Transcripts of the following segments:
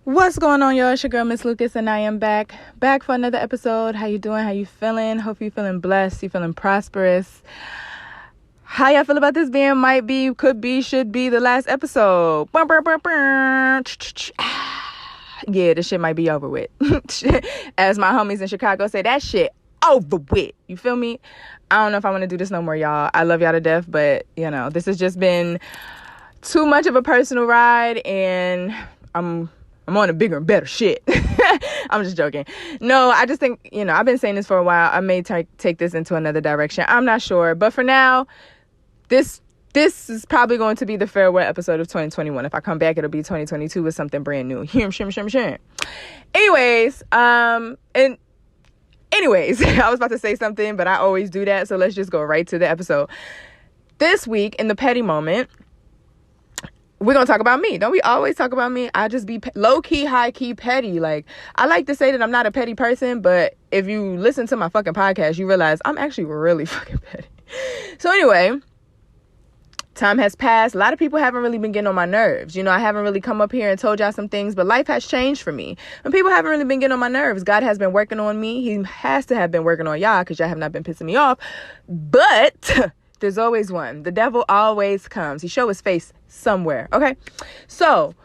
What's going on, y'all? It's your girl, Miss Lucas, and I am back for another episode. How you doing? How you feeling? Hope you feeling blessed. You feeling prosperous. How y'all feel about this being might be, could be, should be the last episode? Yeah, this shit might be over with. As my homies in Chicago say, that shit over with. You feel me? I don't know if I want to do this no more, y'all. I love y'all to death, but this has just been too much of a personal ride, and I'm on a bigger and better shit. I'm just joking. No, I just think, I've been saying this for a while. I may take this into another direction. I'm not sure. But for now, this is probably going to be the farewell episode of 2021. If I come back, it'll be 2022 with something brand new. Anyways, I was about to say something, but I always do that. So let's just go right to the episode. This week, in the petty moment, we're going to talk about me. Don't we always talk about me? I just be low-key, high-key petty. Like, I like to say that I'm not a petty person, but if you listen to my fucking podcast, you realize I'm actually really fucking petty. So anyway, time has passed. A lot of people haven't really been getting on my nerves. I haven't really come up here and told y'all some things, but life has changed for me. And people haven't really been getting on my nerves. God has been working on me. He has to have been working on y'all because y'all have not been pissing me off. But there's always one. The devil always comes. He show his face somewhere. Okay. So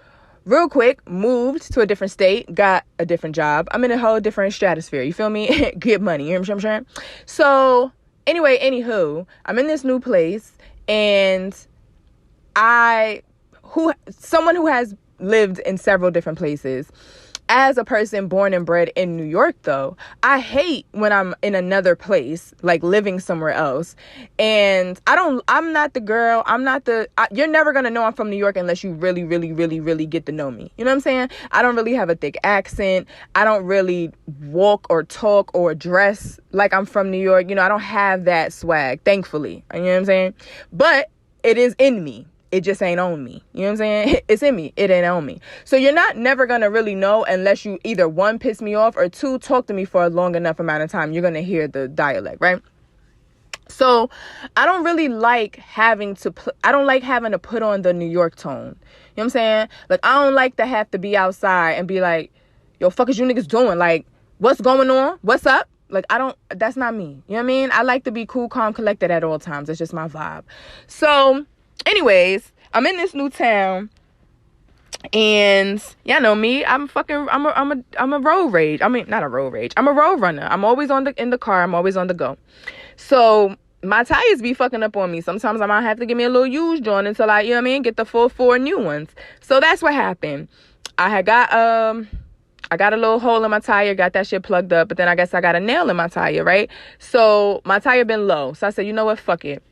real quick, moved to a different state, got a different job. I'm in a whole different stratosphere. You feel me? Get money. You know what I'm saying? So anyway, anywho, I'm in this new place, and someone who has lived in several different places. As a person born and bred in New York, though, I hate when I'm in another place, like living somewhere else. And I'm not the girl. You're never going to know I'm from New York unless you really, really, really, really get to know me. You know what I'm saying? I don't really have a thick accent. I don't really walk or talk or dress like I'm from New York. I don't have that swag, thankfully. You know what I'm saying? But it is in me. It just ain't on me. You know what I'm saying? It's in me. It ain't on me. So you're never going to really know unless you either, one, piss me off, or two, talk to me for a long enough amount of time. You're going to hear the dialect, right? So I don't really like having to put on the New York tone. You know what I'm saying? Like, I don't like to have to be outside and be like, yo, fuck is you niggas doing? Like, what's going on? What's up? Like, that's not me. You know what I mean? I like to be cool, calm, collected at all times. It's just my vibe. So anyways, I'm in this new town, and y'all know me. I'm a road rage. I mean, not a road rage. I'm a road runner. I'm always in the car. I'm always on the go. So my tires be fucking up on me. Sometimes I might have to give me a little used joint until I, get the full 4 new ones. So that's what happened. I got a little hole in my tire, got that shit plugged up, but then I guess I got a nail in my tire, right? So my tire been low. So I said, you know what? Fuck it.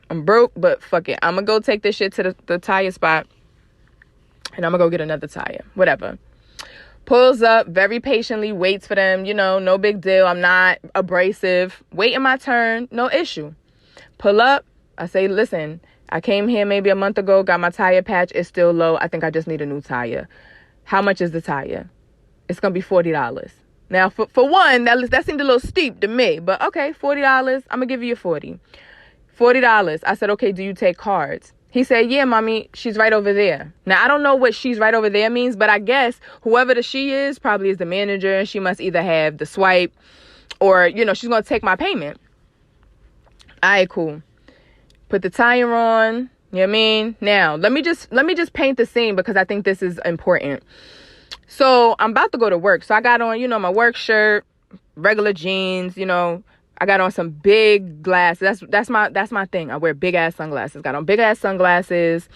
I'm broke, but fuck it. I'm going to go take this shit to the tire spot, and I'm going to go get another tire. Whatever. Pulls up, very patiently, waits for them. No big deal. I'm not abrasive. Waiting my turn. No issue. Pull up. I say, listen, I came here maybe a month ago, got my tire patch. It's still low. I think I just need a new tire. How much is the tire? It's going to be $40. Now, for one, that seemed a little steep to me, but okay, $40. I'm going to give you $40. I said, okay, do you take cards? He said, yeah, mommy, she's right over there. Now, I don't know what she's right over there means, but I guess whoever the she is probably is the manager, and she must either have the swipe or, she's going to take my payment. All right, cool. Put the tire on. You know what I mean? Now, let me just paint the scene because I think this is important. So I'm about to go to work. So I got on, my work shirt, regular jeans, I got on some big glasses. That's my thing. I wear big ass sunglasses. Got on big ass sunglasses.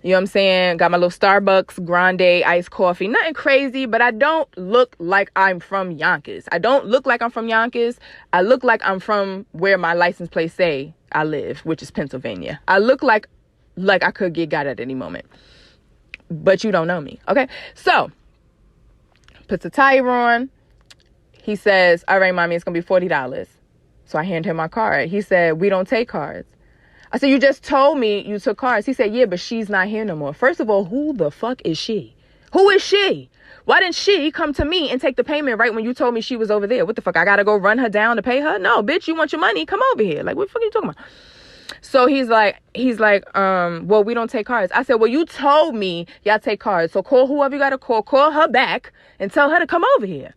You know what I'm saying? Got my little Starbucks grande iced coffee. Nothing crazy, but I don't look like I'm from Yonkers. I don't look like I'm from Yonkers. I look like I'm from where my license plate say I live, which is Pennsylvania. I look like I could get got at any moment. But you don't know me. Okay? So, puts the tire on. He says, all right, mommy, it's going to be $40. So I hand him my card. He said, we don't take cards. I said, you just told me you took cards. He said, yeah, but she's not here no more. First of all, who the fuck is she? Who is she? Why didn't she come to me and take the payment right when you told me she was over there? What the fuck? I got to go run her down to pay her? No, bitch, you want your money? Come over here. Like, what the fuck are you talking about? So he's like, well, we don't take cards. I said, well, you told me y'all take cards. So call whoever you got to call her back and tell her to come over here.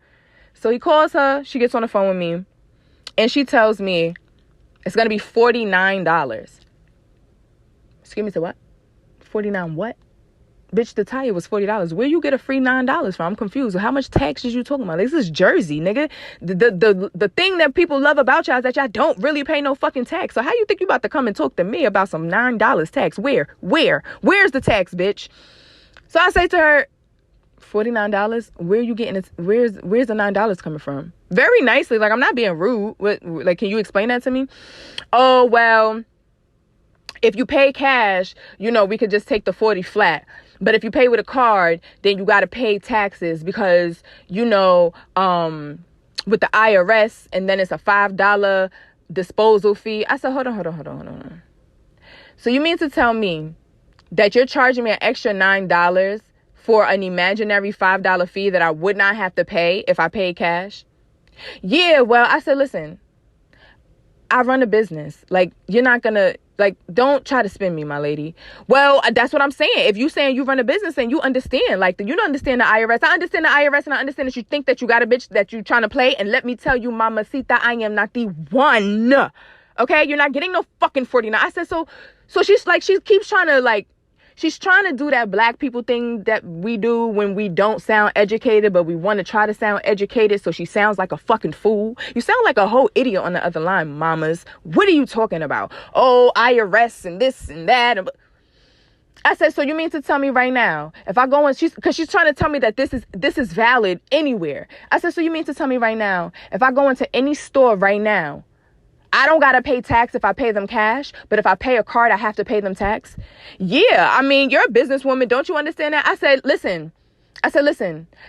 So he calls her. She gets on the phone with me and she tells me it's going to be $49. Excuse me, to what? 49 what? Bitch, the tire was $40. Where you get a free $9 from? I'm confused. How much tax is you talking about? This is Jersey, nigga. The thing that people love about y'all is that y'all don't really pay no fucking tax. So how you think you about to come and talk to me about some $9 tax? Where's the tax, bitch? So I say to her, $49? Where are you getting it? Where's the $9 coming from? Very nicely, like I'm not being rude. Like, can you explain that to me? Oh, well, if you pay cash, we could just take the 40 flat. But if you pay with a card, then you got to pay taxes because, with the IRS, and then it's a $5 disposal fee. I said, hold on. So you mean to tell me that you're charging me an extra $9 for an imaginary $5 fee that I would not have to pay if I paid cash? Yeah, well, I said, listen, I run a business. Like, you're not going to, don't try to spin me, my lady. Well, that's what I'm saying. If you saying you run a business and you understand, you don't understand the IRS. I understand the IRS and I understand that you think that you got a bitch that you trying to play. And let me tell you, mamacita, I am not the one. Okay? You're not getting no fucking 49. I said, so she's like, she keeps trying to she's trying to do that black people thing that we do when we don't sound educated, but we want to try to sound educated. So she sounds like a fucking fool. You sound like a whole idiot on the other line, mamas. What are you talking about? Oh, IRS and this and that. I said, so you mean to tell me right now, if I go and because she's trying to tell me that this is valid anywhere. I said, so you mean to tell me right now, if I go into any store right now, I don't got to pay tax if I pay them cash, but if I pay a card, I have to pay them tax? Yeah, I mean, you're a businesswoman. Don't you understand that? I said, listen,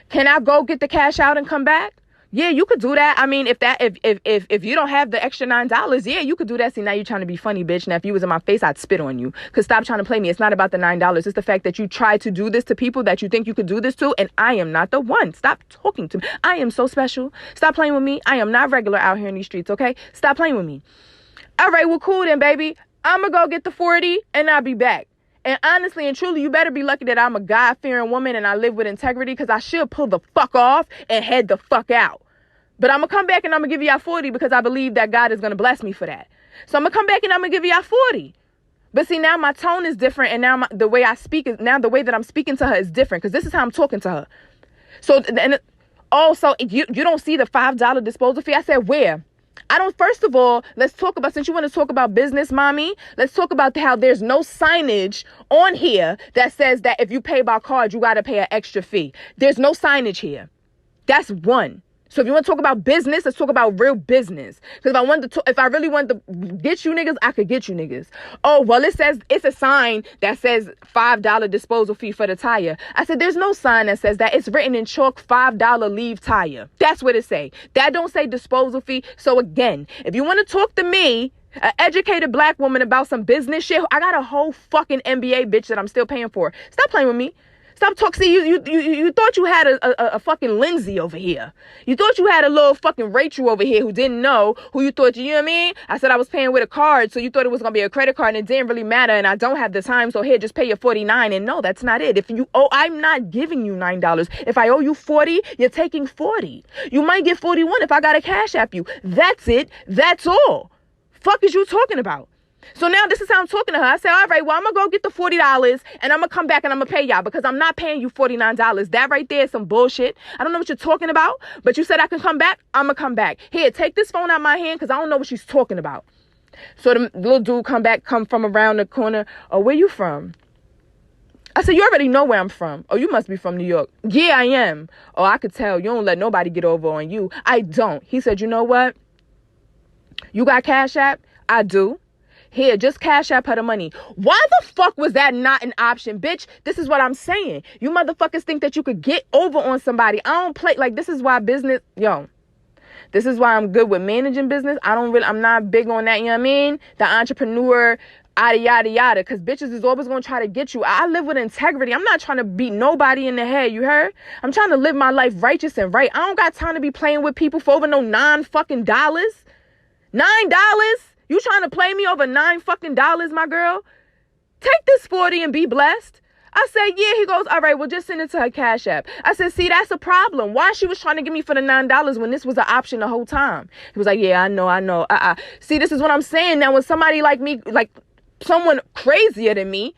can I go get the cash out and come back? Yeah, you could do that. I mean, if you don't have the extra $9, yeah, you could do that. See, now you're trying to be funny, bitch. Now, if you was in my face, I'd spit on you. Because stop trying to play me. It's not about the $9. It's the fact that you try to do this to people that you think you could do this to, and I am not the one. Stop talking to me. I am so special. Stop playing with me. I am not regular out here in these streets, okay? Stop playing with me. All right, well, cool then, baby. I'm going to go get the 40, and I'll be back. And honestly and truly, you better be lucky that I'm a God-fearing woman and I live with integrity, because I should pull the fuck off and head the fuck out. But I'm going to come back and I'm going to give y'all 40 because I believe that God is going to bless me for that. So I'm going to come back and I'm going to give y'all 40. But see, now my tone is different, and now the way I speak is, now the way that I'm speaking to her is different, because this is how I'm talking to her. So, and also, you don't see the $5 disposal fee? I said, where? I don't. First of all, let's talk about, since you want to talk about business, mommy, let's talk about how there's no signage on here that says that if you pay by card, you got to pay an extra fee. There's no signage here. That's one. So if you want to talk about business, let's talk about real business. Because if I really wanted to get you niggas, I could get you niggas. Oh, well, it's a sign that says $5 disposal fee for the tire. I said, there's no sign that says that. It's written in chalk, $5 leave tire. That's what it say. That don't say disposal fee. So again, if you want to talk to me, an educated black woman, about some business shit, I got a whole fucking MBA, bitch, that I'm still paying for. Stop playing with me. Stop talking. See, you thought you had a fucking Lindsay over here. You thought you had a little fucking Rachel over here who didn't know who you thought, you know what I mean? I said I was paying with a card, so you thought it was going to be a credit card, and it didn't really matter, and I don't have the time, so here, just pay your $49. And no, that's not it. If you owe, I'm not giving you $9. If I owe you $40, you're taking $40. You might get $41 if I got a cash app you. That's it. That's all. Fuck is you talking about? So now this is how I'm talking to her. I said, all right, well, I'm going to go get the $40 and I'm going to come back and I'm going to pay y'all, because I'm not paying you $49. That right there is some bullshit. I don't know what you're talking about, but you said I can come back. I'm going to come back. Here, take this phone out of my hand, because I don't know what she's talking about. So the little dude come from around the corner. Oh, where you from? I said, you already know where I'm from. Oh, you must be from New York. Yeah, I am. Oh, I could tell. You don't let nobody get over on you. I don't. He said, you know what? You got Cash App? I do. Here, just Cash App her the money. Why the fuck was that not an option, bitch? This is what I'm saying. You motherfuckers think that you could get over on somebody. I don't play. This is why business, this is why I'm good with managing business. I'm not big on that, you know what I mean? The entrepreneur, yada, yada, yada. Because bitches is always going to try to get you. I live with integrity. I'm not trying to beat nobody in the head, you heard? I'm trying to live my life righteous and right. I don't got time to be playing with people for over no $9 fucking dollars. $9? You trying to play me over $9 fucking, my girl? Take this 40 and be blessed. I said, yeah. He goes, all right, well, just send it to her Cash App. I said, see, that's a problem. Why she was trying to get me for the $9 when this was an option the whole time? He was like, yeah, I know. See, this is what I'm saying. Now, when somebody like me, like someone crazier than me,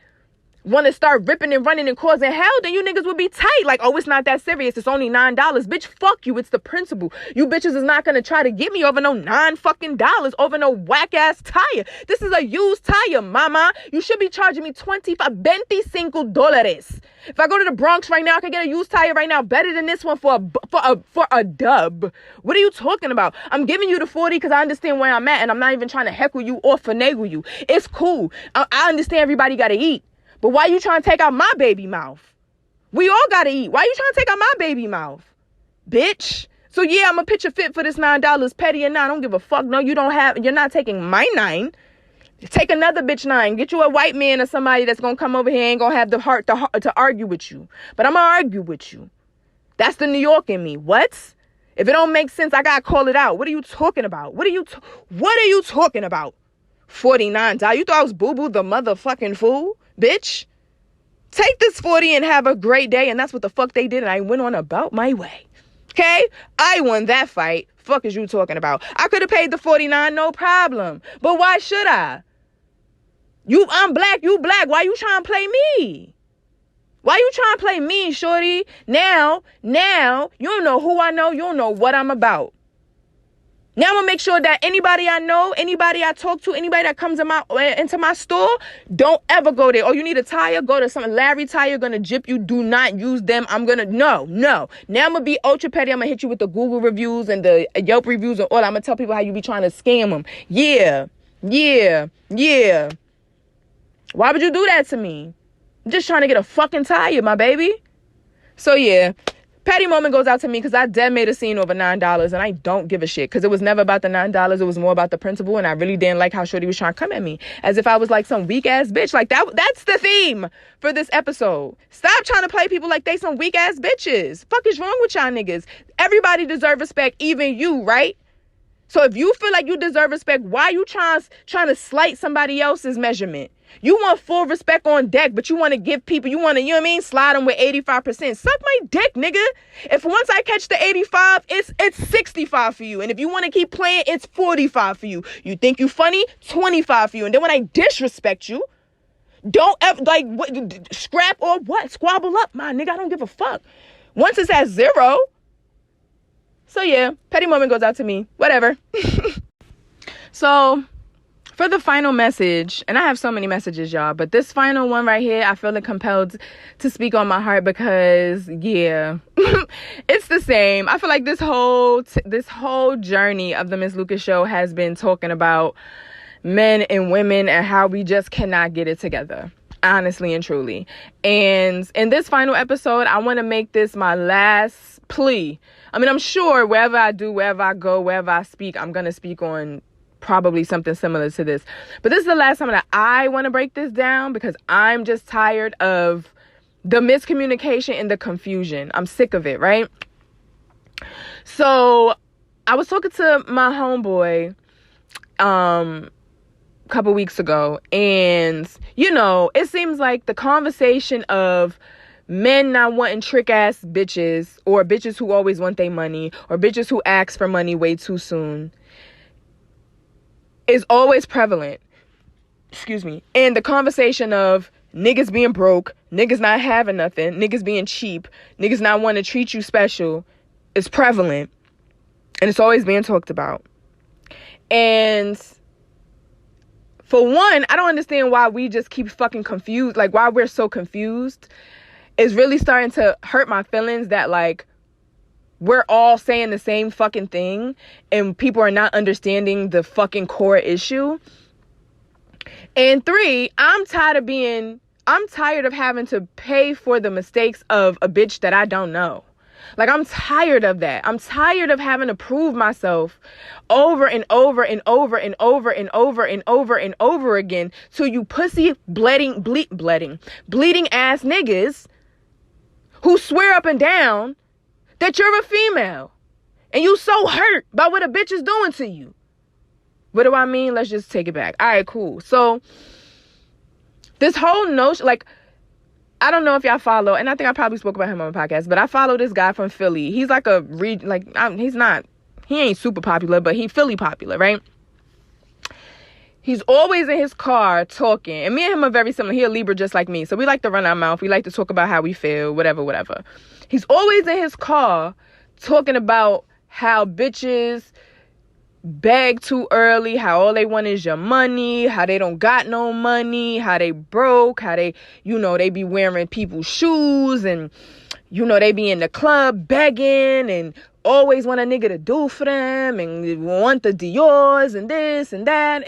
want to start ripping and running and causing hell, then you niggas would be tight. Like, oh, it's not that serious. It's only $9. Bitch, fuck you. It's the principle. You bitches is not going to try to get me over no $9 fucking over no whack ass tire. This is a used tire, mama. You should be charging me $25. If I go to the Bronx right now, I can get a used tire right now better than this one for a dub. What are you talking about? I'm giving you the 40 because I understand where I'm at, and I'm not even trying to heckle you or finagle you. It's cool. I understand everybody got to eat. But why you trying to take out my baby mouth? We all got to eat. Why you trying to take out my baby mouth? Bitch. So yeah, I'm going to pitch a fit for this $9, petty or not. I don't give a fuck. No, you're not taking my 9. Take another bitch 9. Get you a white man or somebody that's going to come over here and ain't going to have the heart to argue with you. But I'm going to argue with you. That's the New York in me. What? If it don't make sense, I got to call it out. What are you talking about? What are you talking about? $49. You thought I was boo-boo the motherfucking fool? Bitch, take this 40 and have a great day. And that's what the fuck they did. And I went on about my way. Okay? I won that fight. Fuck is you talking about? I could have paid the $49, no problem. But why should I? I'm black, you black. Why you trying to play me? Why you trying to play me, shorty? Now, you don't know who I know. You don't know what I'm about. Now I'm going to make sure that anybody I know, anybody I talk to, anybody that comes into my store, don't ever go there. Oh, you need a tire? Go to some Larry Tire, going to jip you. Do not use them. No. Now I'm going to be ultra petty. I'm going to hit you with the Google reviews and the Yelp reviews and all. I'm going to tell people how you be trying to scam them. Yeah. Why would you do that to me? I'm just trying to get a fucking tire, my baby. So yeah. Petty moment goes out to me because I dead made a scene over $9 and I don't give a shit because it was never about the $9. It was more about the principle, and I really didn't like how shorty was trying to come at me as if I was like some weak ass bitch. Like that's the theme for this episode. Stop trying to play people like they some weak ass bitches. Fuck is wrong with y'all niggas? Everybody deserve respect, even you, right? So if you feel like you deserve respect, why you trying to slight somebody else's measurement? You want full respect on deck, but you want to give people, you know what I mean? Slide them with 85%. Suck my dick, nigga. If once I catch the 85, it's 65 for you. And if you want to keep playing, it's 45 for you. You think you funny? 25 for you. And then when I disrespect you, don't ever, scrap or what? Squabble up, my nigga. I don't give a fuck. Once it's at 0. So yeah, petty moment goes out to me. Whatever. So for the final message, and I have so many messages, y'all, but this final one right here, I feel compelled to speak on my heart because, yeah, it's the same. I feel like this whole journey of the Miss Lucas Show has been talking about men and women and how we just cannot get it together, honestly and truly. And in this final episode, I want to make this my last plea. I mean, I'm sure wherever I do, wherever I go, wherever I speak, I'm going to speak on probably something similar to this. But this is the last time that I want to break this down because I'm just tired of the miscommunication and the confusion. I'm sick of it, right? So I was talking to my homeboy a couple weeks ago, and it seems like the conversation of men not wanting trick ass bitches, or bitches who always want their money, or bitches who ask for money way too soon, is always prevalent. Excuse me. And the conversation of niggas being broke, niggas not having nothing, niggas being cheap, niggas not wanting to treat you special is prevalent. And it's always being talked about. And for one, I don't understand why we just keep fucking confused. Like, why we're so confused is really starting to hurt my feelings that, like, we're all saying the same fucking thing and people are not understanding the fucking core issue. And 3, I'm tired of having to pay for the mistakes of a bitch that I don't know. Like, I'm tired of that. I'm tired of having to prove myself over and over and over and over and over and over and over again to you pussy bleeding ass niggas who swear up and down that you're a female and you so hurt by what a bitch is doing to you. What do I mean? Let's just take it back. All right, cool. So this whole notion, like, I don't know if y'all follow, and I think I probably spoke about him on my podcast, but I follow this guy from Philly. He's like he ain't super popular, but he Philly popular, right? He's always in his car talking. And me and him are very similar. He a Libra just like me. So we like to run our mouth. We like to talk about how we feel, whatever. He's always in his car talking about how bitches beg too early, how all they want is your money, how they don't got no money, how they broke, how they, they be wearing people's shoes, and, they be in the club begging and always want a nigga to do for them and want the Dior's and this and that.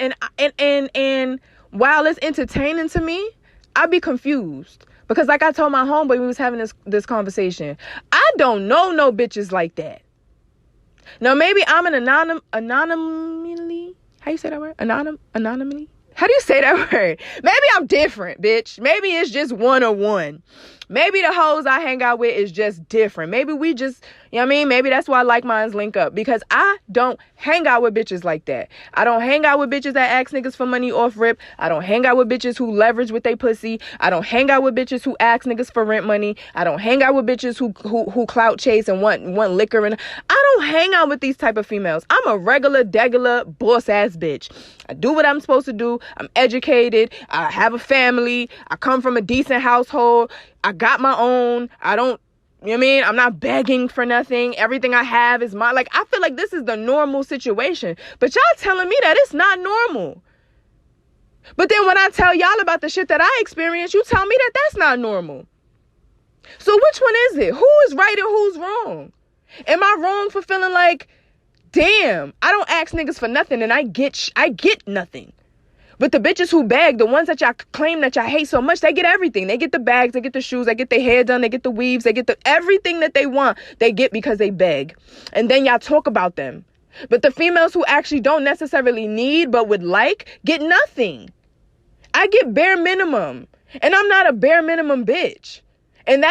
And while it's entertaining to me, I be confused. Because like I told my homeboy, we was having this conversation. I don't know no bitches like that. Now, maybe I'm an anonymity. How you say that word? Anonymity? How do you say that word? Maybe I'm different, bitch. Maybe it's just 101. Maybe the hoes I hang out with is just different. Maybe we just, maybe that's why like minds link up. Because I don't hang out with bitches like that. I don't hang out with bitches that ask niggas for money off rip. I don't hang out with bitches who leverage with they pussy. I don't hang out with bitches who ask niggas for rent money. I don't hang out with bitches who clout chase and want liquor. And I don't hang out with these type of females. I'm a regular, degular, boss ass bitch. I do what I'm supposed to do. I'm educated. I have a family. I come from a decent household. I got my own. I don't, I'm not begging for nothing. Everything I have is mine. Like, I feel like this is the normal situation. But y'all telling me that it's not normal. But then when I tell y'all about the shit that I experienced, you tell me that that's not normal. So which one is it? Who is right and who's wrong? Am I wrong for feeling like, damn, I don't ask niggas for nothing and I get nothing? But the bitches who beg, the ones that y'all claim that y'all hate so much, they get everything. They get the bags, they get the shoes, they get their hair done, they get the weaves, they get everything that they want, they get because they beg. And then y'all talk about them. But the females who actually don't necessarily need but would like, get nothing. I get bare minimum. And I'm not a bare minimum bitch. And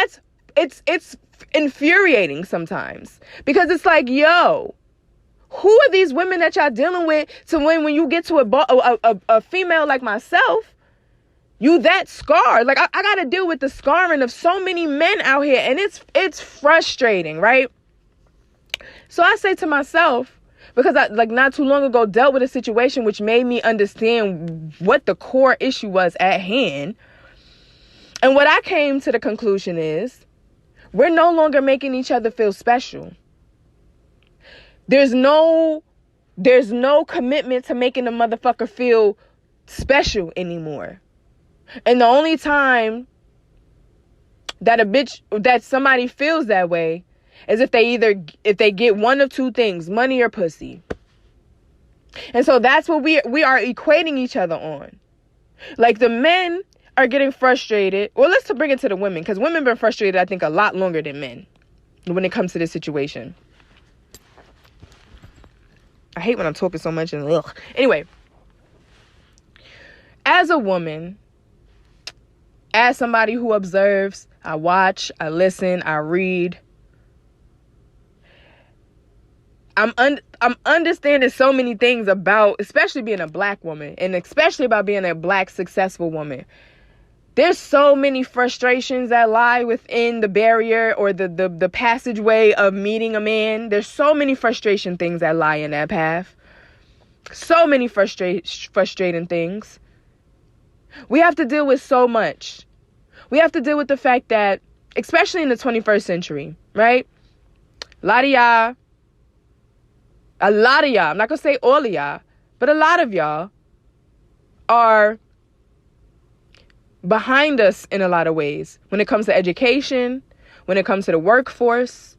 it's infuriating sometimes. Because it's like, yo, who are these women that y'all dealing with to when you get to a female like myself, you that scarred? Like, I got to deal with the scarring of so many men out here, and it's frustrating, right? So I say to myself, because I, like, not too long ago, dealt with a situation which made me understand what the core issue was at hand. And what I came to the conclusion is, we're no longer making each other feel special. There's no commitment to making a motherfucker feel special anymore. And the only time that somebody feels that way is if they get one of two things, money or pussy. And so that's what we are equating each other on. Like, the men are getting frustrated. Well, let's bring it to the women, because women been frustrated, I think, a lot longer than men when it comes to this situation. I hate when I'm talking so much and ugh. Anyway, as a woman, as somebody who observes, I watch, I listen, I read, I'm understanding so many things about, especially being a black woman, and especially about being a black successful woman. There's so many frustrations that lie within the barrier or the passageway of meeting a man. There's so many frustration things that lie in that path. So many frustrating things. We have to deal with so much. We have to deal with the fact that, especially in the 21st century, right? A lot of y'all, I'm not going to say all of y'all, but a lot of y'all are behind us in a lot of ways. When it comes to education, when it comes to the workforce,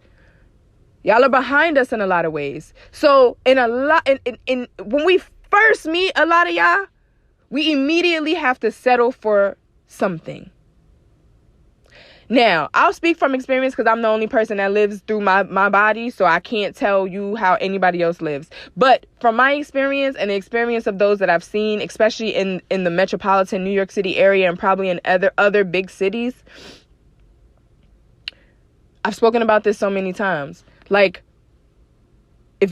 y'all are behind us in a lot of ways. So when we first meet a lot of y'all, we immediately have to settle for something. Now, I'll speak from experience because I'm the only person that lives through my body, so I can't tell you how anybody else lives. But from my experience and the experience of those that I've seen, especially in the metropolitan New York City area and probably in other big cities, I've spoken about this so many times. Like,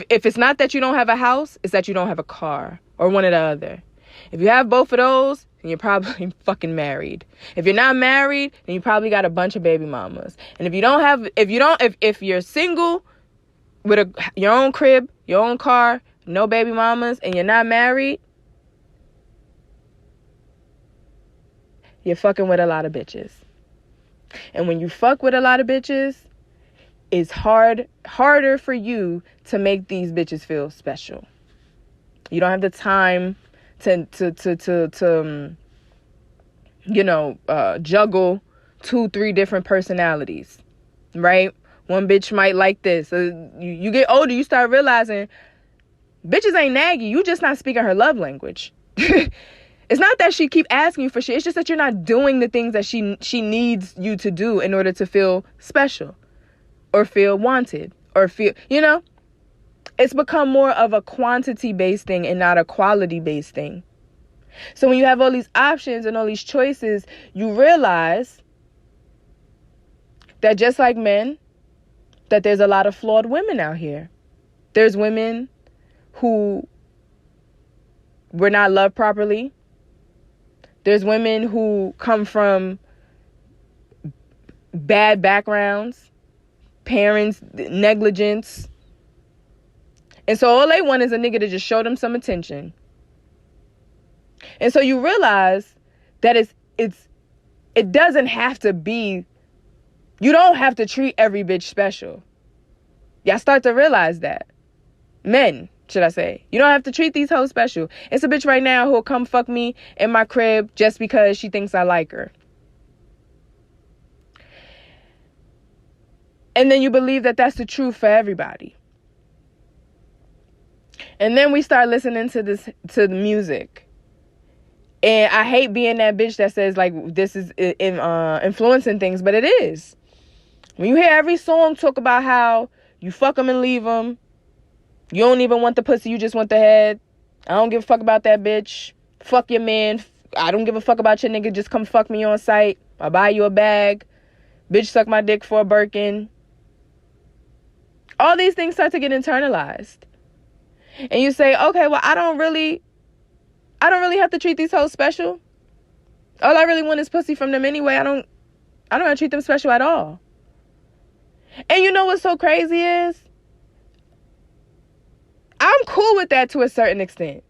If it's not that you don't have a house, it's that you don't have a car, or one or the other. If you have both of those, then you're probably fucking married. If you're not married, then you probably got a bunch of baby mamas. And if you're single with your own crib, your own car, no baby mamas, and you're not married, you're fucking with a lot of bitches. And when you fuck with a lot of bitches, it's harder for you to make these bitches feel special. You don't have the time to juggle 2-3 different personalities, right? One bitch might like this. You get older, you start realizing bitches ain't naggy. You just not speaking her love language. It's not that she keep asking you for shit. It's just that you're not doing the things that she needs you to do in order to feel special or feel wanted or feel, it's become more of a quantity-based thing and not a quality-based thing. So when you have all these options and all these choices, you realize that just like men, that there's a lot of flawed women out here. There's women who were not loved properly. There's women who come from bad backgrounds, parents, negligence. And so all they want is a nigga to just show them some attention. And so you realize that it doesn't have to be, you don't have to treat every bitch special. Y'all start to realize that. Men, should I say. You don't have to treat these hoes special. It's a bitch right now who'll come fuck me in my crib just because she thinks I like her. And then you believe that that's the truth for everybody. And then we start listening to the music. And I hate being that bitch that says, like, this is influencing things, but it is. When you hear every song talk about how you fuck them and leave them, you don't even want the pussy, you just want the head. I don't give a fuck about that bitch. Fuck your man. I don't give a fuck about your nigga. Just come fuck me on sight. I'll buy you a bag. Bitch, suck my dick for a Birkin. All these things start to get internalized. And you say, okay, well, I don't really have to treat these hoes special. All I really want is pussy from them anyway. I don't have to treat them special at all. And you know what's so crazy is? I'm cool with that to a certain extent.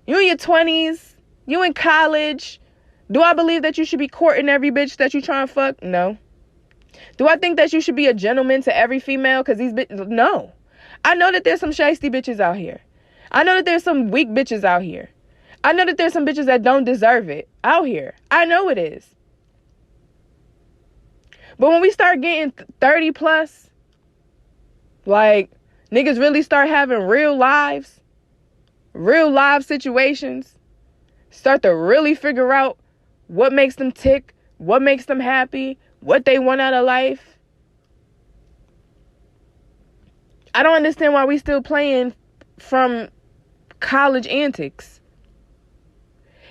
You in your 20s, you in college. Do I believe that you should be courting every bitch that you try and fuck? No. Do I think that you should be a gentleman to every female? Because these bitches, no. I know that there's some shiesty bitches out here. I know that there's some weak bitches out here. I know that there's some bitches that don't deserve it out here. I know it is. But when we start getting 30 plus, like, niggas really start having real live situations, start to really figure out what makes them tick, what makes them happy, what they want out of life. I don't understand why we still playing from college antics.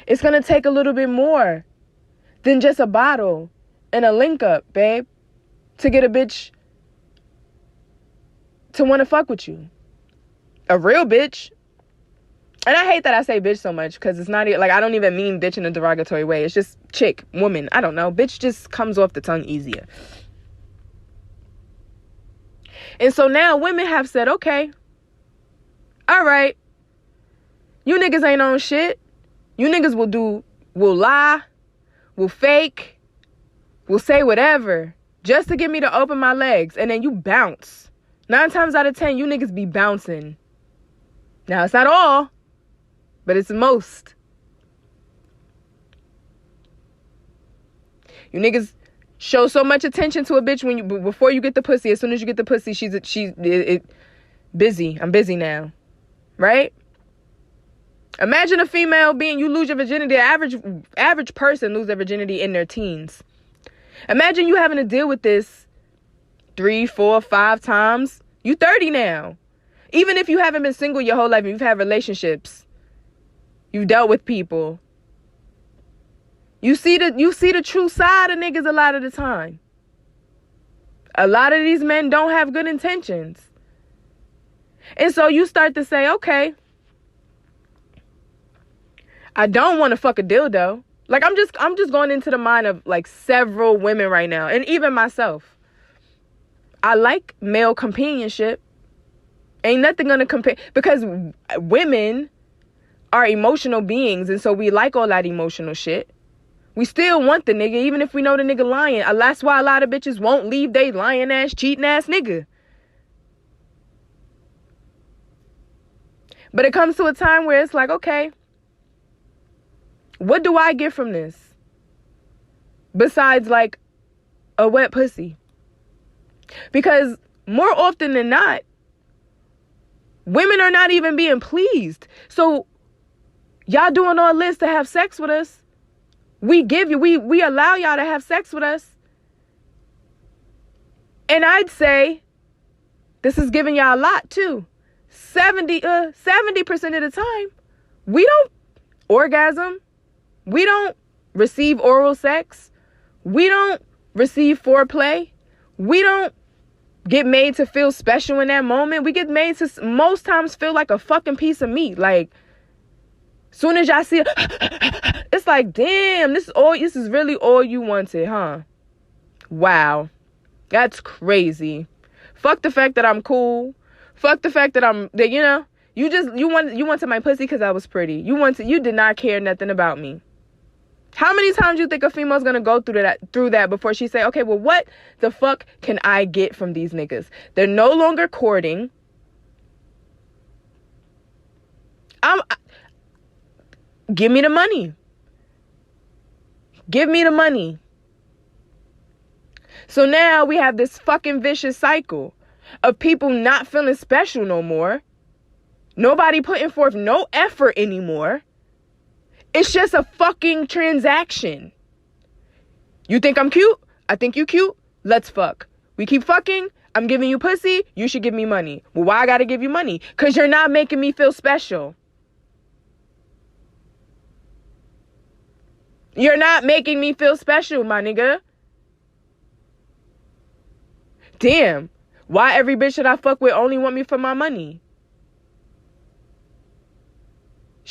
It's going to take a little bit more than just a bottle and a link up, babe, to get a bitch to want to fuck with you. A real bitch. And I hate that I say bitch so much because it's not like, I don't even mean bitch in a derogatory way. It's just chick, woman. I don't know. Bitch just comes off the tongue easier. And so now women have said, okay, all right, you niggas ain't on shit. You niggas will lie, will fake, will say whatever just to get me to open my legs. And then you bounce. 9 times out of 10, you niggas be bouncing. Now, it's not all, but it's most. You niggas show so much attention to a bitch before you get the pussy. As soon as you get the pussy, she's busy. I'm busy now, right? Imagine a female you lose your virginity. The average person lose their virginity in their teens. Imagine you having to deal with this 3, 4, 5 times. You 30 now. Even if you haven't been single your whole life, you've had relationships. You've dealt with people. You see the true side of niggas a lot of the time. A lot of these men don't have good intentions. And so you start to say, okay, I don't want to fuck a dildo. Like, I'm just going into the mind of like several women right now, and even myself. I like male companionship. Ain't nothing gonna compare, because women are emotional beings, and so we like all that emotional shit. We still want the nigga, even if we know the nigga lying. That's why a lot of bitches won't leave they lying ass, cheating ass nigga. But it comes to a time where it's like, okay, what do I get from this? Besides like a wet pussy. Because more often than not, women are not even being pleased. So y'all doing all this to have sex with us. We allow y'all to have sex with us. And I'd say this is giving y'all a lot too. 70% of the time, we don't orgasm. We don't receive oral sex. We don't receive foreplay. We don't get made to feel special in that moment. We get made to most times feel like a fucking piece of meat. Like, soon as y'all see it, it's like, damn, this is really all you wanted, huh? Wow. That's crazy. Fuck the fact that I'm cool. Fuck the fact that you wanted my pussy because I was pretty. You did not care nothing about me. How many times do you think a female's gonna go through that before she say, okay, well, what the fuck can I get from these niggas? They're no longer courting. Give me the money. Give me the money. So now we have this fucking vicious cycle of people not feeling special no more. Nobody putting forth no effort anymore. It's just a fucking transaction. You think I'm cute? I think you cute. Let's fuck. We keep fucking. I'm giving you pussy. You should give me money. Well, why I gotta give you money? Because you're not making me feel special. You're not making me feel special, my nigga. Damn. Why every bitch that I fuck with only want me for my money?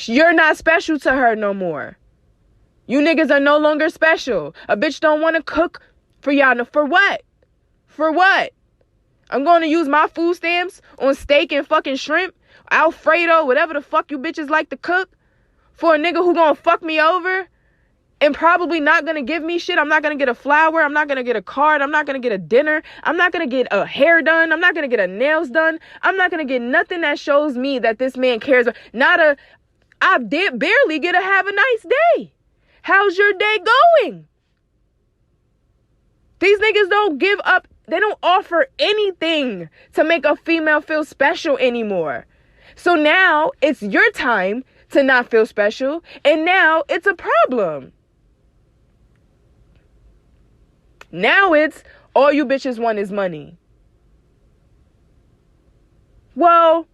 You're not special to her no more. You niggas are no longer special. A bitch don't want to cook for y'all. For what? For what? I'm going to use my food stamps on steak and fucking shrimp, Alfredo, whatever the fuck you bitches like to cook, for a nigga who gonna fuck me over and probably not gonna give me shit. I'm not gonna get a flower. I'm not gonna get a card. I'm not gonna get a dinner. I'm not gonna get a hair done. I'm not gonna get a nails done. I'm not gonna get nothing that shows me that this man cares. I did barely get to have a nice day. How's your day going? These niggas don't give up. They don't offer anything to make a female feel special anymore. So now it's your time to not feel special. And now it's a problem. Now it's all you bitches want is money. Well,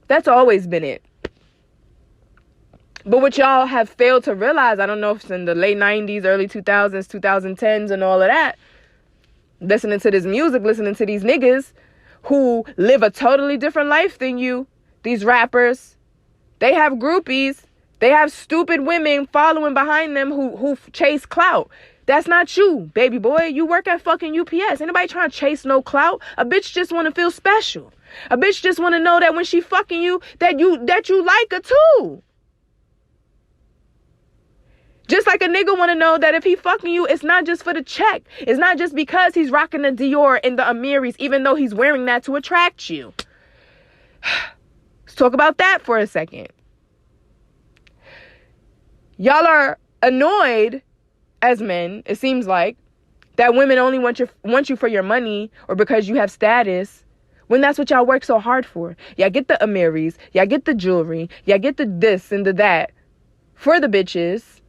that's always been it. But what y'all have failed to realize, I don't know if it's in the late 90s, early 2000s, 2010s and all of that, listening to this music, listening to these niggas who live a totally different life than you, these rappers, they have groupies, they have stupid women following behind them who chase clout. That's not you, baby boy. You work at fucking UPS. Ain't nobody trying to chase no clout. A bitch just want to feel special. A bitch just want to know that when she fucking you, that you like her too. Just like a nigga want to know that if he fucking you, it's not just for the check. It's not just because he's rocking the Dior and the Amiris, even though he's wearing that to attract you. Let's talk about that for a second. Y'all are annoyed as men, it seems like, that women only want you for your money or because you have status, when that's what y'all work so hard for. Y'all get the Amiris, y'all get the jewelry, y'all get the this and the that for the bitches.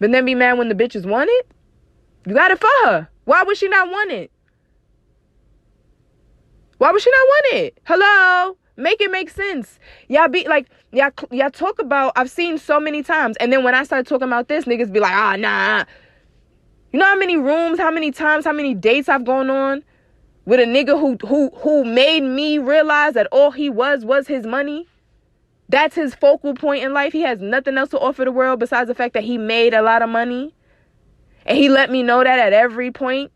But then be mad when the bitches want it? You got it for her. Why would she not want it? Why would she not want it? Hello? Make it make sense. Y'all be like, y'all talk about, I've seen so many times. And then when I start talking about this, niggas be like, nah. You know how many rooms, how many times, how many dates I've gone on with a nigga who made me realize that all he was his money. That's his focal point in life. He has nothing else to offer the world besides the fact that he made a lot of money. And he let me know that at every point.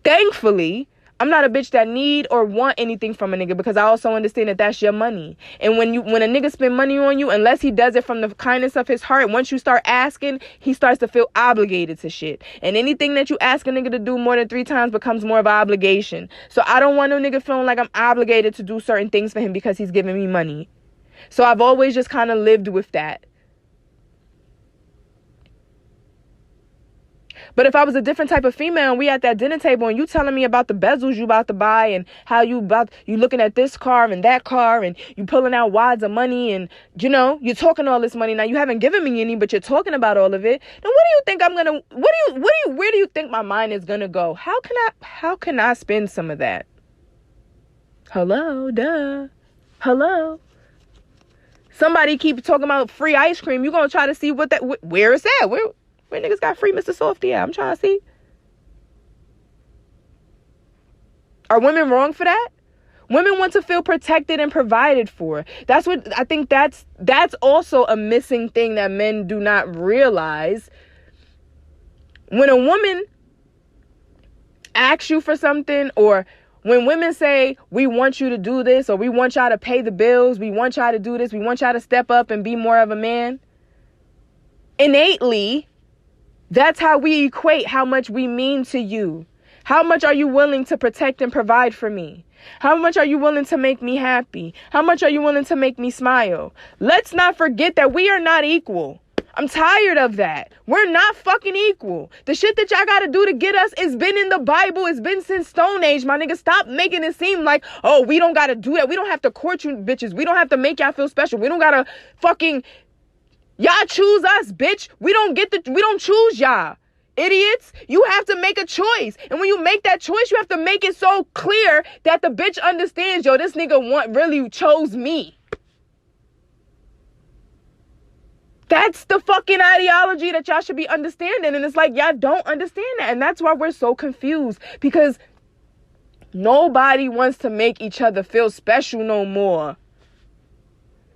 Thankfully, I'm not a bitch that need or want anything from a nigga, because I also understand that that's your money. And when a nigga spend money on you, unless he does it from the kindness of his heart, once you start asking, he starts to feel obligated to shit. And anything that you ask a nigga to do more than 3 times becomes more of an obligation. So I don't want no nigga feeling like I'm obligated to do certain things for him because he's giving me money. So I've always just kind of lived with that. But if I was a different type of female and we at that dinner table and you telling me about the bezels you about to buy and how you looking at this car and that car and you pulling out wads of money and, you know, you're talking all this money. Now you haven't given me any, but you're talking about all of it. Then what do you think where do you think my mind is going to go? How can I spend some of that? Hello. Somebody keep talking about free ice cream. You're going to try to see where it's at. Where niggas got free Mr. Softy at? I'm trying to see. Are women wrong for that? Women want to feel protected and provided for. That's what I think. That's also a missing thing that men do not realize. When a woman asks you for something, or when women say, we want you to do this, or we want y'all to pay the bills, we want y'all to do this, we want y'all to step up and be more of a man, innately, that's how we equate how much we mean to you. How much are you willing to protect and provide for me? How much are you willing to make me happy? How much are you willing to make me smile? Let's not forget that we are not equal. I'm tired of that. We're not fucking equal. The shit that y'all gotta do to get us, it's been in the Bible. It's been since Stone Age, my nigga. Stop making it seem like, oh, we don't gotta do that. We don't have to court you bitches. We don't have to make y'all feel special. We don't gotta fucking... Y'all choose us, bitch. We don't choose y'all. Idiots. You have to make a choice. And when you make that choice, you have to make it so clear that the bitch understands, yo, this nigga really chose me. That's the fucking ideology that y'all should be understanding. And it's like, y'all don't understand that. And that's why we're so confused. Because nobody wants to make each other feel special no more.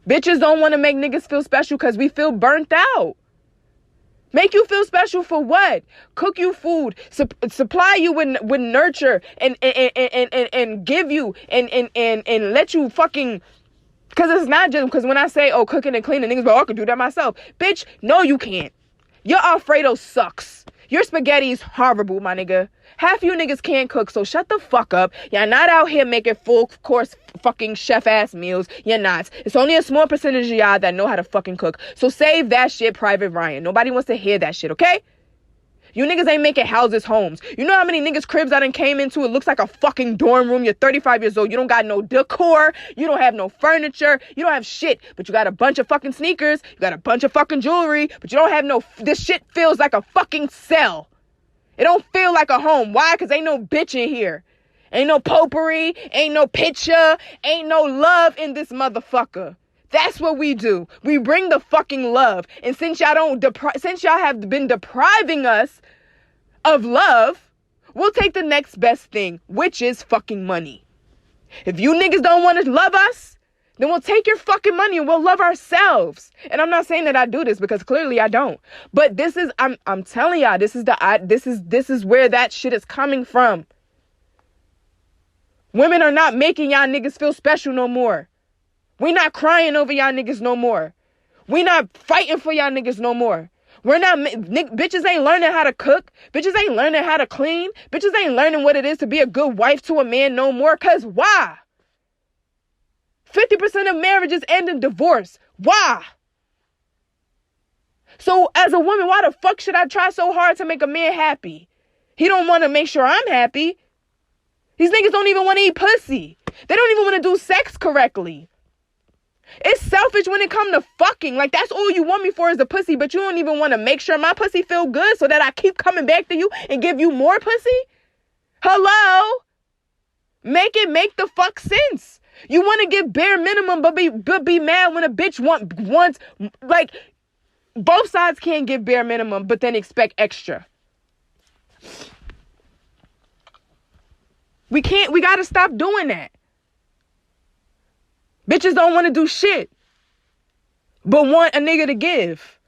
Bitches don't want to make niggas feel special because we feel burnt out. Make you feel special for what? Cook you food, supply you with nurture, and give you and let you fucking. Because it's not just because when I say, oh, cooking and cleaning, niggas go, oh, I could do that myself. Bitch, no, you can't. Your Alfredo sucks. Your spaghetti is horrible, my nigga. Half you niggas can't cook, so shut the fuck up. Y'all not out here making full course fucking chef-ass meals. You're not. It's only a small percentage of y'all that know how to fucking cook. So save that shit, Private Ryan. Nobody wants to hear that shit, okay? You niggas ain't making houses homes. You know how many niggas' cribs I done came into? It looks like a fucking dorm room. You're 35 years old. You don't got no decor. You don't have no furniture. You don't have shit. But you got a bunch of fucking sneakers. You got a bunch of fucking jewelry. But you don't have no... This shit feels like a fucking cell. It don't feel like a home. Why? Because ain't no bitch in here. Ain't no potpourri. Ain't no picture. Ain't no love in this motherfucker. That's what we do. We bring the fucking love. And since y'all have been depriving us of love, we'll take the next best thing, which is fucking money. If you niggas don't want to love us, then we'll take your fucking money and we'll love ourselves. And I'm not saying that I do this because clearly I don't. But this is, I'm telling y'all, this is where that shit is coming from. Women are not making y'all niggas feel special no more. We not crying over y'all niggas no more. We not fighting for y'all niggas no more. Bitches ain't learning how to cook. Bitches ain't learning how to clean. Bitches ain't learning what it is to be a good wife to a man no more. Cause why? 50% of marriages end in divorce. Why? So as a woman, why the fuck should I try so hard to make a man happy? He don't want to make sure I'm happy. These niggas don't even want to eat pussy. They don't even want to do sex correctly. It's selfish when it comes to fucking. Like, that's all you want me for is the pussy, but you don't even want to make sure my pussy feel good so that I keep coming back to you and give you more pussy? Hello? Make the fuck sense. You want to give bare minimum, but be mad when a bitch wants, like, both sides can't give bare minimum, but then expect extra. We gotta stop doing that. Bitches don't want to do shit, but want a nigga to give.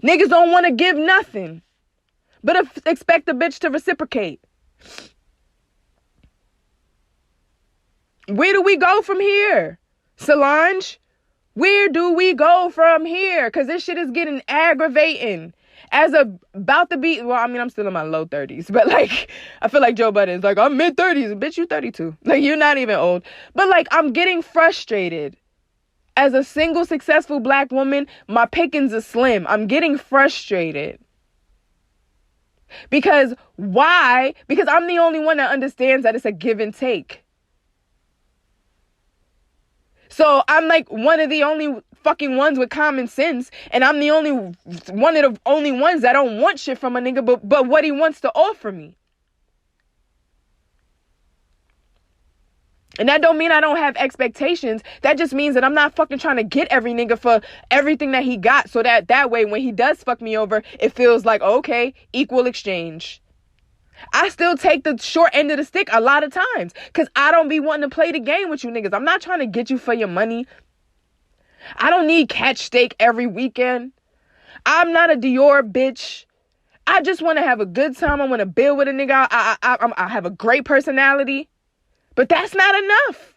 Niggas don't want to give nothing, but expect a bitch to reciprocate. Where do we go from here, Solange? Where do we go from here? Because this shit is getting aggravating. About to be, well, I mean, I'm still in my low 30s, but like, I feel like Joe Budden is like, I'm mid 30s. Bitch, you 32. Like, you're not even old. But like, I'm getting frustrated. As a single successful black woman, my pickings are slim. I'm getting frustrated. Because why? Because I'm the only one that understands that it's a give and take. So I'm like one of the only fucking ones with common sense, and I'm the only one of the only ones that don't want shit from a nigga but what he wants to offer me. And that don't mean I don't have expectations. That just means that I'm not fucking trying to get every nigga for everything that he got, so that way when he does fuck me over, it feels like, okay, equal exchange. I still take the short end of the stick a lot of times because I don't be wanting to play the game with you niggas. I'm not trying to get you for your money. I don't need catch steak every weekend. I'm not a Dior bitch. I just want to have a good time. I want to build with a nigga. I have a great personality. But that's not enough.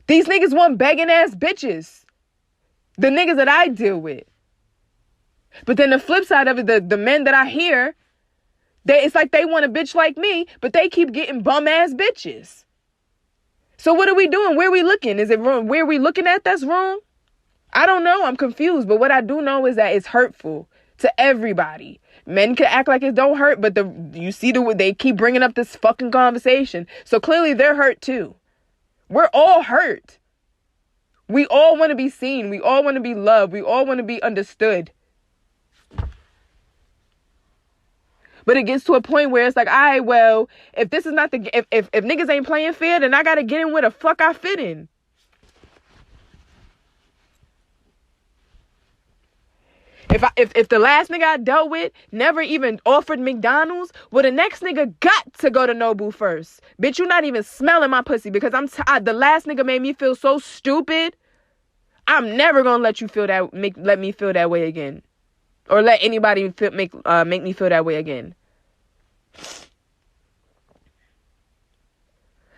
These niggas want begging ass bitches. The niggas that I deal with. But then the flip side of it, the men that I hear, it's like they want a bitch like me, but they keep getting bum ass bitches. So what are we doing? Where are we looking? Is it wrong? Where are we looking at that's wrong? I don't know. I'm confused. But what I do know is that it's hurtful to everybody. Men can act like it don't hurt, but you see they keep bringing up this fucking conversation. So clearly they're hurt too. We're all hurt. We all want to be seen. We all want to be loved. We all want to be understood. But it gets to a point where it's like, all right, well, if this is not if niggas ain't playing fair, then I gotta get in where the fuck I fit in. If the last nigga I dealt with never even offered McDonald's, well, the next nigga got to go to Nobu first. Bitch, you not even smelling my pussy because the last nigga made me feel so stupid. I'm never gonna let you let me feel that way again, or let anybody make me feel that way again.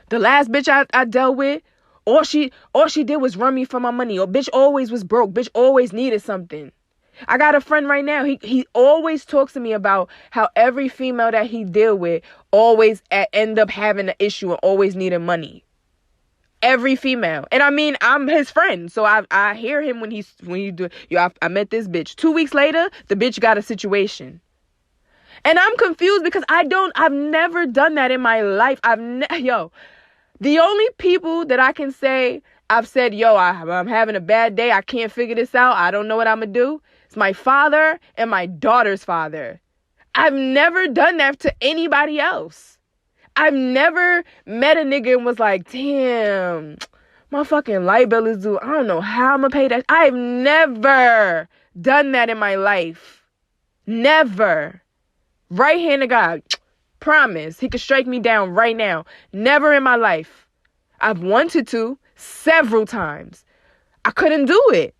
The last bitch I dealt with, all she did was run me for my money. Or bitch always was broke. Bitch always needed something. I got a friend right now. He always talks to me about how every female that he deal with always end up having an issue and always needing money. Every female. And I mean, I'm his friend. So I hear him when you do, I met this bitch. 2 weeks later, the bitch got a situation. And I'm confused because I've never done that in my life. The only people that I can say, I've said, I'm having a bad day. I can't figure this out. I don't know what I'm going to do. It's my father and my daughter's father. I've never done that to anybody else. I've never met a nigga and was like, damn, my fucking light bill is due. I don't know how I'm going to pay that. I've never done that in my life. Never. Right hand of God. Promise. He could strike me down right now. Never in my life. I've wanted to several times. I couldn't do it.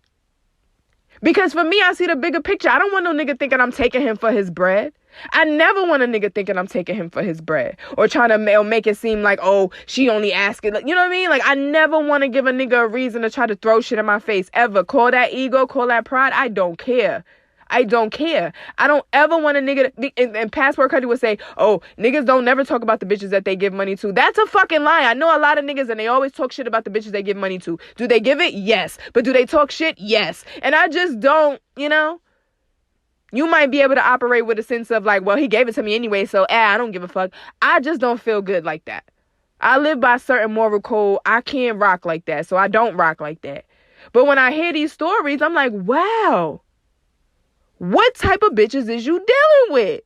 Because for me, I see the bigger picture. I don't want no nigga thinking I'm taking him for his bread. I never want a nigga thinking I'm taking him for his bread. Or trying to make it seem like, oh, she only asking. Like, you know what I mean? Like, I never want to give a nigga a reason to try to throw shit in my face. Ever. Call that ego, call that pride. I don't care. I don't care. I don't ever want a nigga and Passport Country would say, oh, niggas don't never talk about the bitches that they give money to. That's a fucking lie. I know a lot of niggas and they always talk shit about the bitches they give money to. Do they give it? Yes. But do they talk shit? Yes. And I just don't, you might be able to operate with a sense of like, well, he gave it to me anyway, so I don't give a fuck. I just don't feel good like that. I live by a certain moral code. I can't rock like that, so I don't rock like that. But when I hear these stories, I'm like, wow. What type of bitches is you dealing with?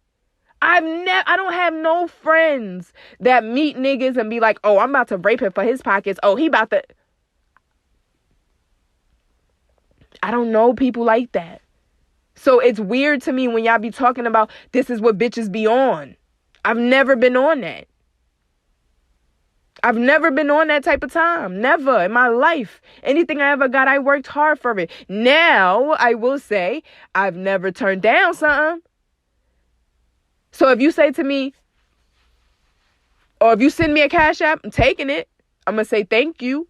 I don't have no friends that meet niggas and be like, oh, I'm about to rape him for his pockets. Oh, he about to. I don't know people like that. So it's weird to me when y'all be talking about this is what bitches be on. I've never been on that. I've never been on that type of time. Never in my life. Anything I ever got, I worked hard for it. Now, I will say, I've never turned down something. So if you say to me, or if you send me a Cash App, I'm taking it. I'm going to say thank you.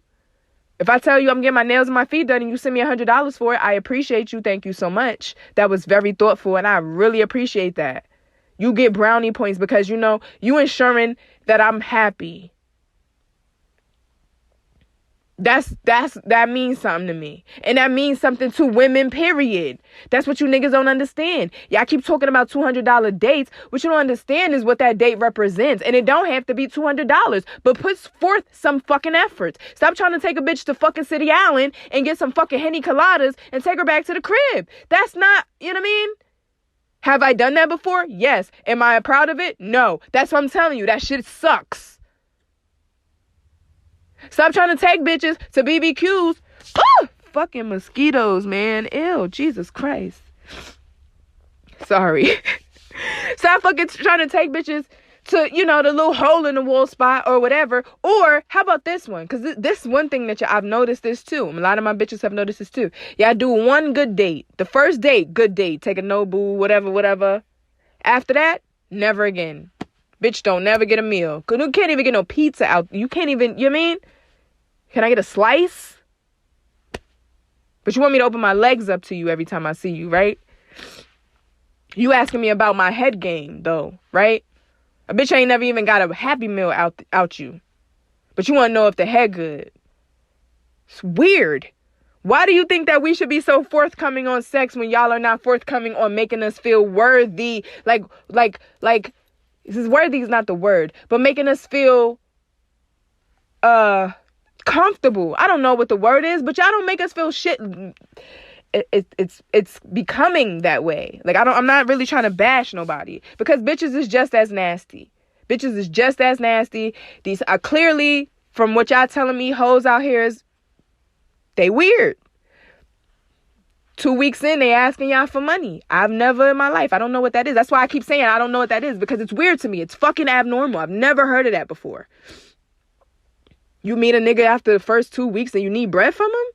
If I tell you I'm getting my nails and my feet done and you send me $100 for it, I appreciate you. Thank you so much. That was very thoughtful, and I really appreciate that. You get brownie points because, you ensuring that I'm happy. That means something to me. And that means something to women, period. That's what you niggas don't understand. Y'all keep talking about $200 dates. What you don't understand is what that date represents. And it don't have to be $200, but put forth some fucking effort. Stop trying to take a bitch to fucking City Island and get some fucking Henny Coladas and take her back to the crib. That's not, you know what I mean? Have I done that before? Yes. Am I proud of it? No. That's what I'm telling you. That shit sucks. Stop trying to take bitches to BBQs. Oh, fucking mosquitoes, man. Ew, Jesus Christ. Sorry. Stop fucking trying to take bitches to, the little hole in the wall spot or whatever. Or how about this one? Because this one thing that I've noticed this too. A lot of my bitches have noticed this too. Y'all do one good date. The first date, good date. Take a Nobu, whatever. After that, never again. Bitch don't never get a meal. Cause you can't even get no pizza out. You can't even, you know what I mean? Can I get a slice? But you want me to open my legs up to you every time I see you, right? You asking me about my head game, though, right? A bitch ain't never even got a Happy Meal out you. But you want to know if the head good. It's weird. Why do you think that we should be so forthcoming on sex when y'all are not forthcoming on making us feel worthy? Like, this is worthy is not the word, but making us feel, comfortable. I don't know what the word is, but y'all don't make us feel shit. It's becoming that way. Like, I'm not really trying to bash nobody because bitches is just as nasty. Bitches is just as nasty. These are clearly, from what y'all telling me, hoes out here they weird. 2 weeks in, they asking y'all for money. I've never in my life. I don't know what that is. That's why I keep saying I don't know what that is, because it's weird to me. It's fucking abnormal. I've never heard of that before. You meet a nigga after the first 2 weeks and you need bread from him?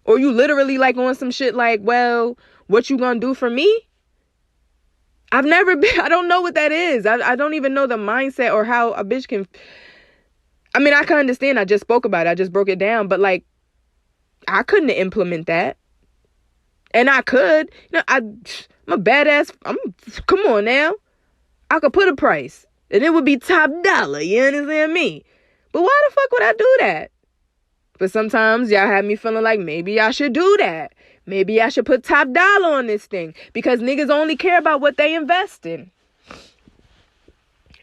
Or you literally like on some shit like, well, what you gonna do for me? I don't know what that is. I don't even know the mindset or how a bitch can. I mean, I can understand. I just spoke about it. I just broke it down. But like, I couldn't implement that. And I could. I'm a badass. Come on now. I could put a price. And it would be top dollar. You understand me? But why the fuck would I do that? But sometimes y'all have me feeling like maybe I should do that. Maybe I should put top dollar on this thing. Because niggas only care about what they invest in.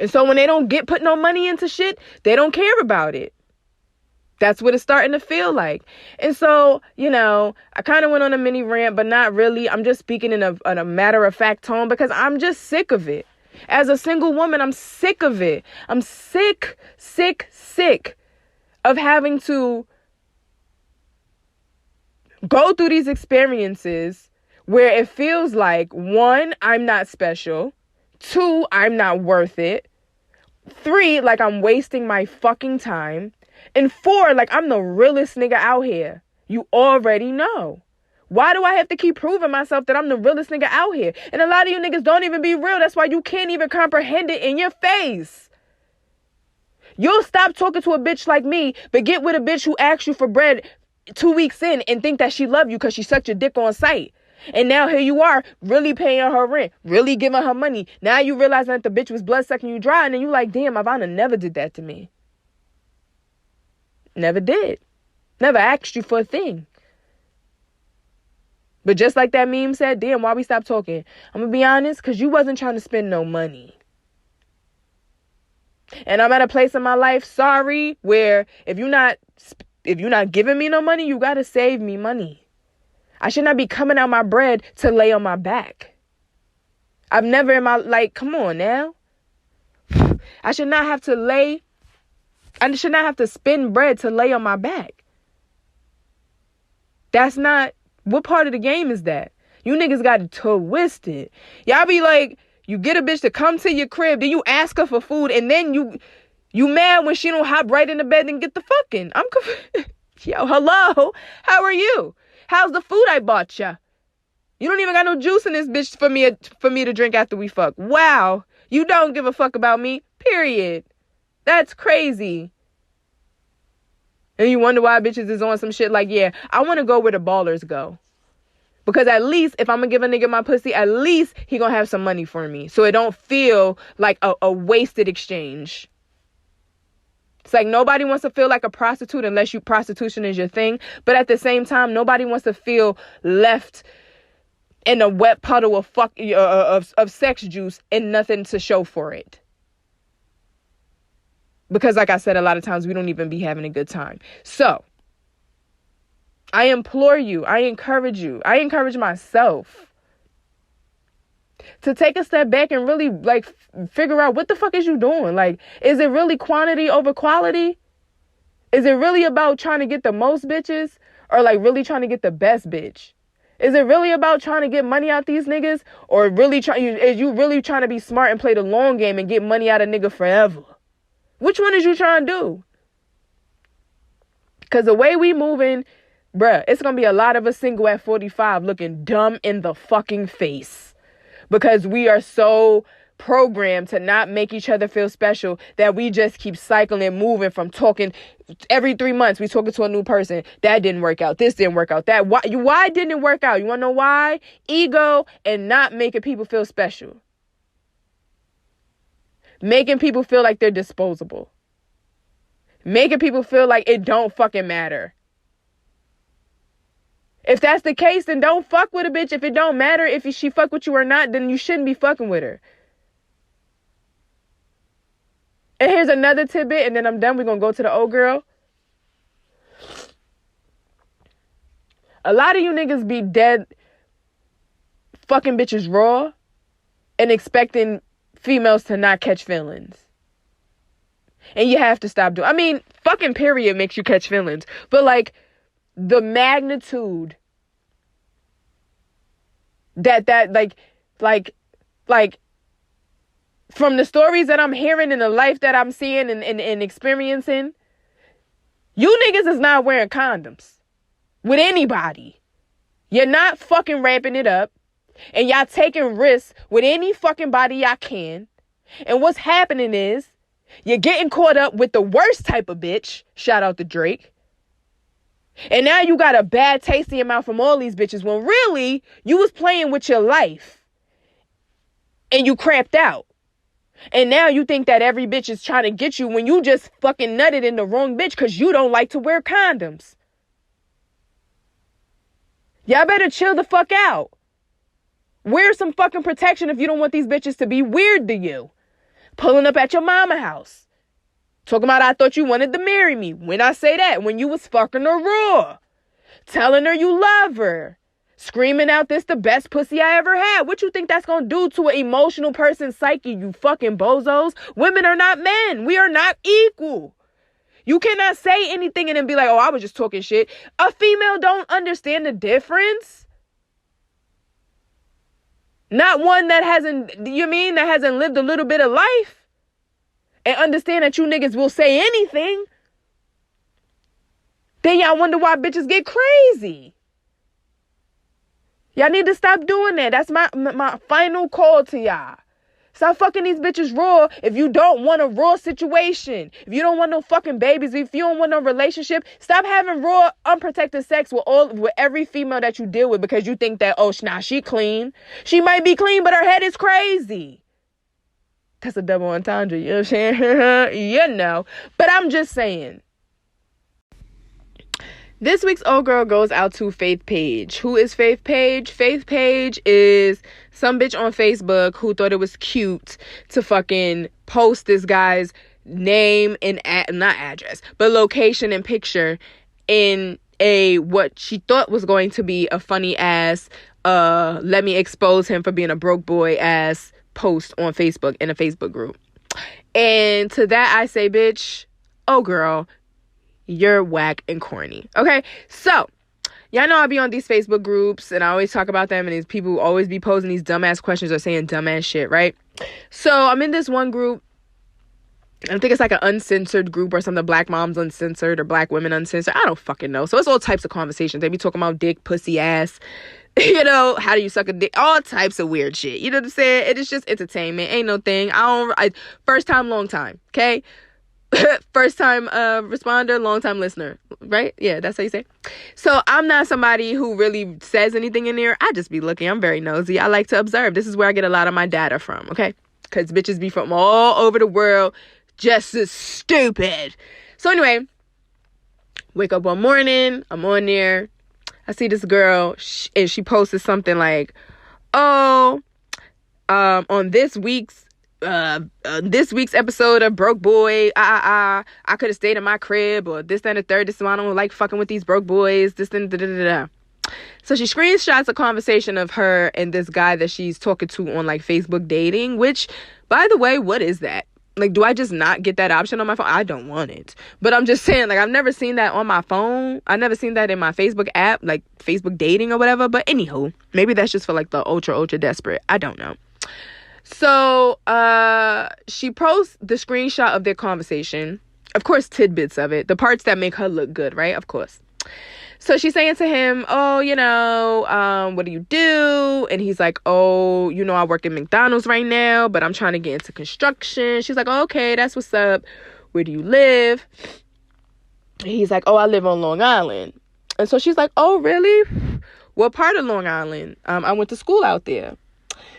And so when they don't put no money into shit, they don't care about it. That's what it's starting to feel like. And so, I kind of went on a mini rant, but not really. I'm just speaking in a matter-of-fact tone because I'm just sick of it. As a single woman, I'm sick of it. I'm sick of having to go through these experiences where it feels like, 1, I'm not special. 2, I'm not worth it. 3, like I'm wasting my fucking time. And 4, like I'm the realest nigga out here. You already know. Why do I have to keep proving myself that I'm the realest nigga out here? And a lot of you niggas don't even be real. That's why you can't even comprehend it in your face. You'll stop talking to a bitch like me, but get with a bitch who asks you for bread 2 weeks in and think that she love you because she sucked your dick on sight. And now here you are, really paying her rent, really giving her money. Now you realize that the bitch was blood sucking you dry, and then you like, damn, Ivana never did that to me. Never did. Never asked you for a thing. But just like that meme said, damn, why we stop talking? I'm going to be honest, because you wasn't trying to spend no money. And I'm at a place in my life, sorry, where if you're not giving me no money, you got to save me money. I should not be coming out my bread to lay on my back. I've never in my, come on now. I should not have to spend bread to lay on my back. That's not, what part of the game is that? You niggas got it twisted. Y'all be like, You get a bitch to come to your crib, then you ask her for food, and then you mad when she don't hop right in the bed and get the fucking. I'm confused. Yo, hello? How are you? How's the food I bought ya? You don't even got no juice in this bitch for me to drink after we fuck. Wow. You don't give a fuck about me, period. That's crazy. And you wonder why bitches is on some shit like, yeah, I want to go where the ballers go. Because at least if I'm going to give a nigga my pussy, at least he going to have some money for me. So it don't feel like a wasted exchange. It's like nobody wants to feel like a prostitute unless prostitution is your thing. But at the same time, nobody wants to feel left in a wet puddle of sex juice and nothing to show for it. Because like I said, a lot of times we don't even be having a good time. So I implore you, I encourage myself to take a step back and really like figure out what the fuck is you doing? Like, is it really quantity over quality? Is it really about trying to get the most bitches or like really trying to get the best bitch? Is it really about trying to get money out these niggas or is you really trying to be smart and play the long game and get money out of nigga forever? Which one is you trying to do? Because the way we moving, bruh, it's going to be a lot of us single at 45 looking dumb in the fucking face. Because we are so programmed to not make each other feel special that we just keep cycling and moving from talking. Every 3 months, we talking to a new person. That didn't work out. This didn't work out. Why didn't it work out? You want to know why? Ego and not making people feel special. Making people feel like they're disposable. Making people feel like it don't fucking matter. If that's the case, then don't fuck with a bitch. If it don't matter if she fuck with you or not, then you shouldn't be fucking with her. And here's another tidbit, and then I'm done. We're going to go to the old girl. A lot of you niggas be dead fucking bitches raw and expecting females to not catch feelings. And you have to stop doing. I mean, fucking period makes you catch feelings. But like the magnitude that like from the stories that I'm hearing and the life that I'm seeing and experiencing, you niggas is not wearing condoms with anybody. You're not fucking ramping it up. And y'all taking risks with any fucking body y'all can. And what's happening is you're getting caught up with the worst type of bitch. Shout out to Drake. And now you got a bad taste in your mouth from all these bitches when really you was playing with your life. And you crapped out. And now you think that every bitch is trying to get you when you just fucking nutted in the wrong bitch because you don't like to wear condoms. Y'all better chill the fuck out. Wear some fucking protection if you don't want these bitches to be weird to you. Pulling up at your mama house. Talking about I thought you wanted to marry me. When I say that, when you was fucking her raw. Telling her you love her. Screaming out this the best pussy I ever had. What you think that's gonna do to an emotional person's psyche, you fucking bozos? Women are not men. We are not equal. You cannot say anything and then be like, oh, I was just talking shit. A female don't understand the difference. Not one that hasn't lived a little bit of life and understand that you niggas will say anything. Then y'all wonder why bitches get crazy. Y'all need to stop doing that. That's my final call to y'all. Stop fucking these bitches raw if you don't want a raw situation. If you don't want no fucking babies, if you don't want no relationship, stop having raw, unprotected sex with every female that you deal with because you think that, oh, nah, she clean. She might be clean, but her head is crazy. That's a double entendre, you know what I'm saying? You know. But I'm just saying. This week's old girl goes out to Faith Page. Who is Faith Page? Faith Page is some bitch on Facebook who thought it was cute to fucking post this guy's name and not address, but location and picture in what she thought was going to be a funny ass, let me expose him for being a broke boy ass post on Facebook in a Facebook group. And to that I say, bitch, oh girl, you're whack and corny. Okay, so Y'all know I be on these Facebook groups and I always talk about them, and these people always be posing these dumbass questions or saying dumbass shit, right? So I'm in this one group. I think it's like an uncensored group or something. Black Moms Uncensored or Black Women Uncensored. I don't fucking know. So it's all types of conversations. They be talking about dick, pussy, ass. You know, how do you suck a dick? All types of weird shit. You know what I'm saying? It is just entertainment. Ain't no thing. First time, long time. Okay? First time responder, long time listener, right? Yeah, that's how you say. So I'm not somebody who really says anything in there. I just be looking. I'm very nosy. I like to observe. This is where I get a lot of my data from, okay? Because bitches be from all over the world just as stupid. So anyway, wake up one morning, I'm on there, I see this girl, and she posted something like, on this week's episode of Broke Boy, I could have stayed in my crib, or this, that, and the third. This one, I don't like fucking with these broke boys. This, and da. So she screenshots a conversation of her and this guy that she's talking to on like Facebook dating. Which, by the way, what is that? Like, do I just not get that option on my phone? I don't want it. But I'm just saying, like, I've never seen that on my phone. I've never seen that in my Facebook app, like Facebook dating or whatever. But anywho, maybe that's just for like the ultra desperate. I don't know. So she posts the screenshot of their conversation. Of course, tidbits of it. The parts that make her look good, right? Of course. So she's saying to him, oh, you know, what do you do? And he's like, oh, you know, I work at McDonald's right now, but I'm trying to get into construction. She's like, oh, okay, that's what's up. Where do you live? And he's like, oh, I live on Long Island. And so she's like, oh, really? What part of Long Island? I went to school out there.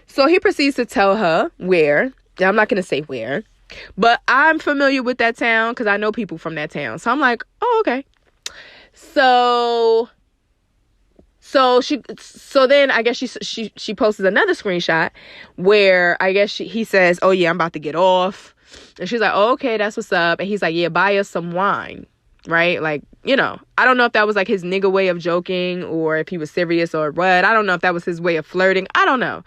So he proceeds to tell her where. I'm not going to say where, but I'm familiar with that town because I know people from that town. So I'm like, oh, okay. So then I guess she posted another screenshot where I guess he says, oh yeah, I'm about to get off. And she's like, oh, okay, that's what's up. And he's like, yeah, buy us some wine. Right? Like, you know, I don't know if that was like his nigga way of joking or if he was serious or what. I don't know if that was his way of flirting. I don't know.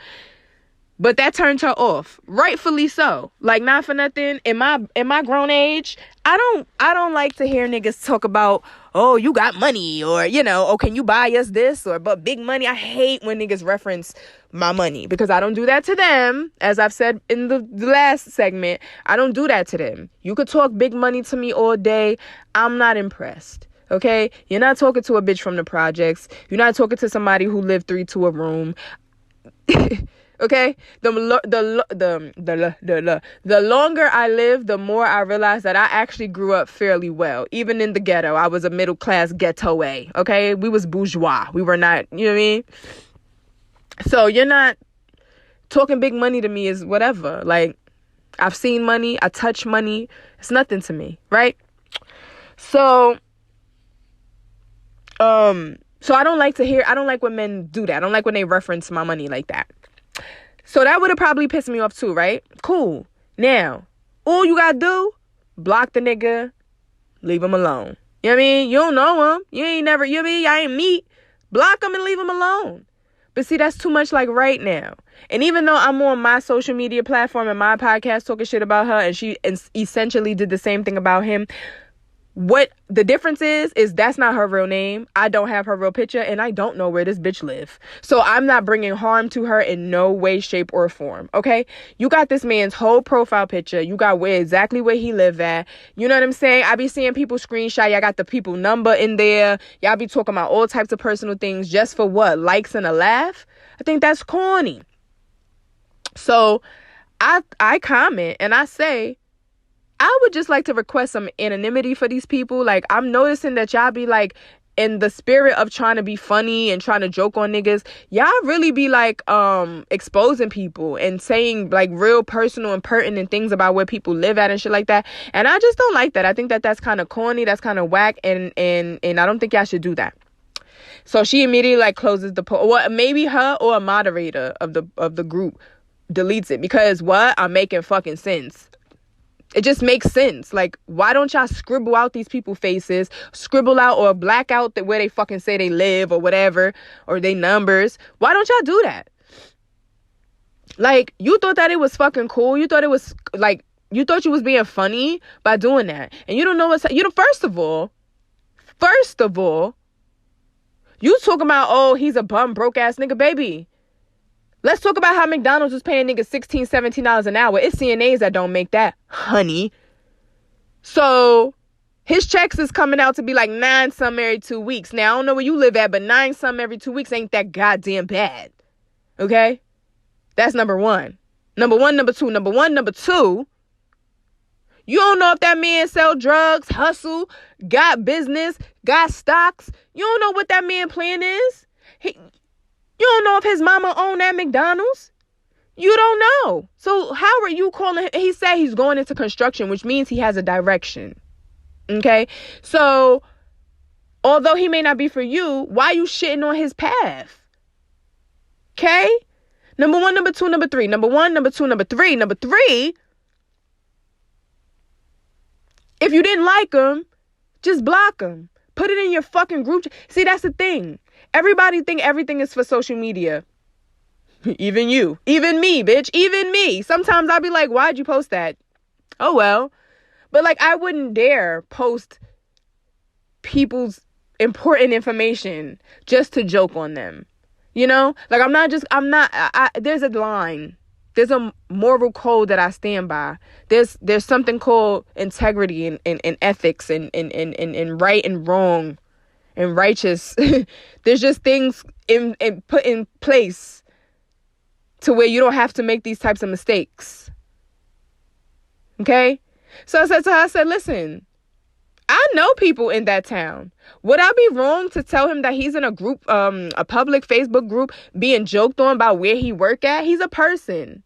But that turned her off. Rightfully so. Like, not for nothing. In my grown age, I don't like to hear niggas talk about, oh, you got money, or, you know, oh, can you buy us this, or but big money. I hate when niggas reference my money because I don't do that to them. As I've said in the last segment, I don't do that to them. You could talk big money to me all day. I'm not impressed. Okay? You're not talking to a bitch from the projects. You're not talking to somebody who lived 3 to a room. Okay, the longer I live, the more I realize that I actually grew up fairly well. Even in the ghetto, I was a middle class ghetto-a. Okay, we was bourgeois. We were not, you know what I mean? So you're not talking big money to me is whatever. Like, I've seen money, I touch money. It's nothing to me, right? So I don't like when men do that. I don't like when they reference my money like that. So that would have probably pissed me off too, right? Cool. Now, all you gotta do, block the nigga, leave him alone. You know what I mean? You don't know him. You ain't never, you know what I mean? I ain't meet. Block him and leave him alone. But see, that's too much like right now. And even though I'm on my social media platform and my podcast talking shit about her, and she essentially did the same thing about him, what the difference is that's not her real name. I don't have her real picture, and I don't know where this bitch live. So I'm not bringing harm to her in no way, shape, or form. Okay, you got this man's whole profile picture. You got exactly where he live at. You know what I'm saying? I be seeing people screenshot. Y'all got the people number in there. Y'all be talking about all types of personal things just for what? Likes and a laugh? I think that's corny. So I comment and I say, I would just like to request some anonymity for these people. Like, I'm noticing that y'all be like, in the spirit of trying to be funny and trying to joke on niggas, y'all really be like exposing people and saying like real personal and pertinent things about where people live at and shit like that. And I just don't like that. I think that that's kind of corny, that's kind of whack, and I don't think y'all should do that. So she immediately like closes the post. Well, maybe her or a moderator of the group deletes it, because what? I'm making fucking sense. It just makes sense. Like, why don't y'all scribble out these people's faces, scribble out or black out where they fucking say they live or whatever, or they numbers? Why don't y'all do that? Like, you thought that it was fucking cool. You thought it was like, you thought you was being funny by doing that. And you don't know what's, first of all, You talking about, oh, he's a bum, broke ass nigga, baby. Let's talk about how McDonald's was paying niggas $16, $17 an hour. It's CNAs that don't make that, honey. So his checks is coming out to be like 9 some every 2 weeks. Now, I don't know where you live at, but 9 some every 2 weeks ain't that goddamn bad. Okay? That's number one. Number two. Number two, you don't know if that man sell drugs, hustle, got business, got stocks. You don't know what that man plan is. You don't know if his mama own that McDonald's. You don't know. So how are you calling him? He said he's going into construction, which means he has a direction. Okay? So although he may not be for you, why are you shitting on his path? Okay? Number one, number two, number three. Number one, number two, number three. Number three, if you didn't like him, just block him. Put it in your fucking group. See, that's the thing. Everybody think everything is for social media. Even you. Even me, bitch. Even me. Sometimes I'll be like, why'd you post that? Oh, well. But like, I wouldn't dare post people's important information just to joke on them. You know? Like, there's a line. There's a moral code that I stand by. There's something called integrity and ethics and right and wrong and righteous. There's just things put in place to where you don't have to make these types of mistakes. Okay? So I said to her, I said, listen, I know people in that town. Would I be wrong to tell him that he's in a group, a public Facebook group being joked on about where he work at? He's a person.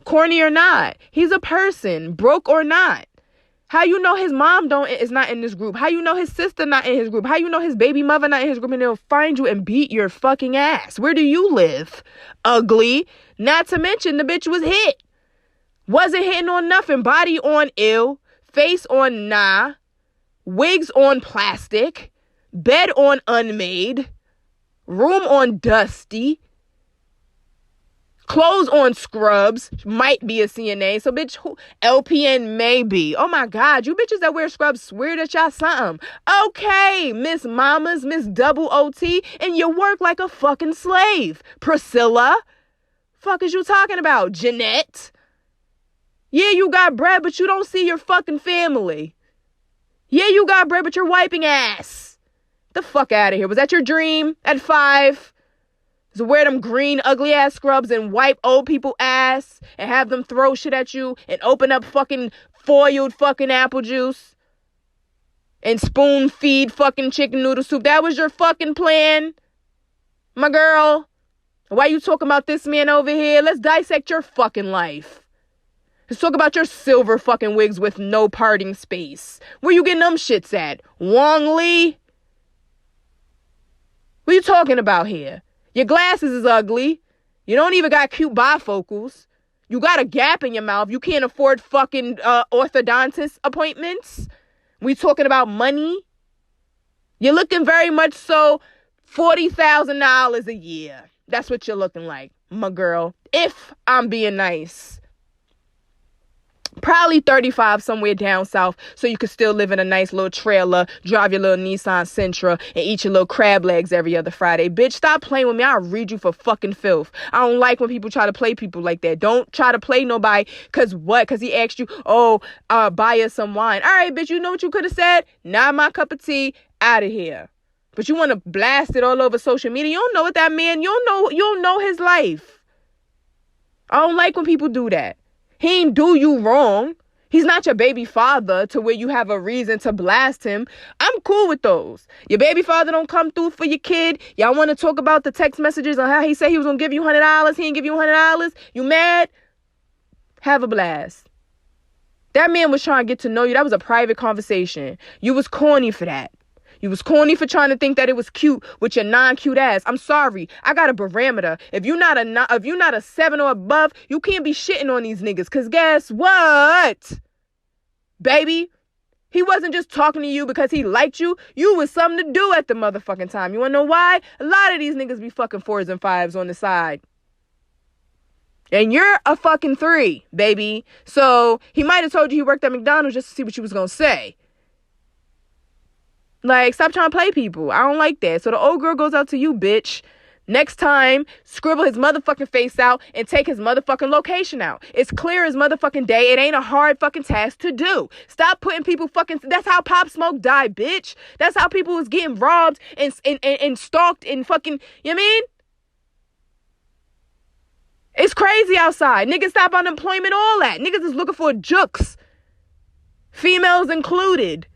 Corny or not, he's a person, broke or not. How you know his mom is not in this group? How you know his sister not in his group? How you know his baby mother not in his group? And they'll find you and beat your fucking ass. Where do you live? Ugly. Not to mention the bitch was hit. Wasn't hitting on nothing. Body on ill. Face on nah. Wigs on plastic. Bed on unmade. Room on dusty. Clothes on scrubs. Might be a CNA. So, bitch, LPN maybe. Oh, my God. You bitches that wear scrubs swear that y'all something. Okay, Miss Mamas, Miss Double OT, and you work like a fucking slave. Priscilla. Fuck is you talking about? Jeanette. Yeah, you got bread, but you don't see your fucking family. Yeah, you got bread, but you're wiping ass. The fuck out of here. Was that your dream at 5? To wear them green, ugly ass scrubs and wipe old people ass and have them throw shit at you and open up fucking foiled fucking apple juice and spoon feed fucking chicken noodle soup. That was your fucking plan, my girl. Why you talking about this man over here? Let's dissect your fucking life. Let's talk about your silver fucking wigs with no parting space. Where you getting them shits at? Wong Lee? What you talking about here? Your glasses is ugly. You don't even got cute bifocals. You got a gap in your mouth. You can't afford fucking orthodontist appointments. We talking about money. You're looking very much so $40,000 a year. That's what you're looking like, my girl. If I'm being nice. Probably 35 somewhere down south so you could still live in a nice little trailer, drive your little Nissan Sentra, and eat your little crab legs every other Friday. Bitch, stop playing with me. I'll read you for fucking filth. I don't like when people try to play people like that. Don't try to play nobody because what? Because he asked you, buy us some wine. All right, bitch, you know what you could have said? Not my cup of tea. Out of here. But you want to blast it all over social media. You don't know what that man, you don't know his life. I don't like when people do that. He ain't do you wrong. He's not your baby father to where you have a reason to blast him. I'm cool with those. Your baby father don't come through for your kid. Y'all want to talk about the text messages on how he said he was going to give you $100. He ain't give you $100. You mad? Have a blast. That man was trying to get to know you. That was a private conversation. You was corny for that. You was corny for trying to think that it was cute with your non-cute ass. I'm sorry. I got a barometer. If you're not a 7 or above, you can't be shitting on these niggas. Because guess what? Baby, he wasn't just talking to you because he liked you. You was something to do at the motherfucking time. You want to know why? A lot of these niggas be fucking 4s and 5s on the side. And you're a fucking 3, baby. So he might have told you he worked at McDonald's just to see what you was going to say. Like, stop trying to play people. I don't like that. So the old girl goes out to you, bitch. Next time, scribble his motherfucking face out and take his motherfucking location out. It's clear as motherfucking day. It ain't a hard fucking task to do. Stop putting people fucking... That's how Pop Smoke died, bitch. That's how people was getting robbed and stalked and fucking... You know what I mean? It's crazy outside. Niggas stop unemployment, all that. Niggas is looking for jukes. Females included.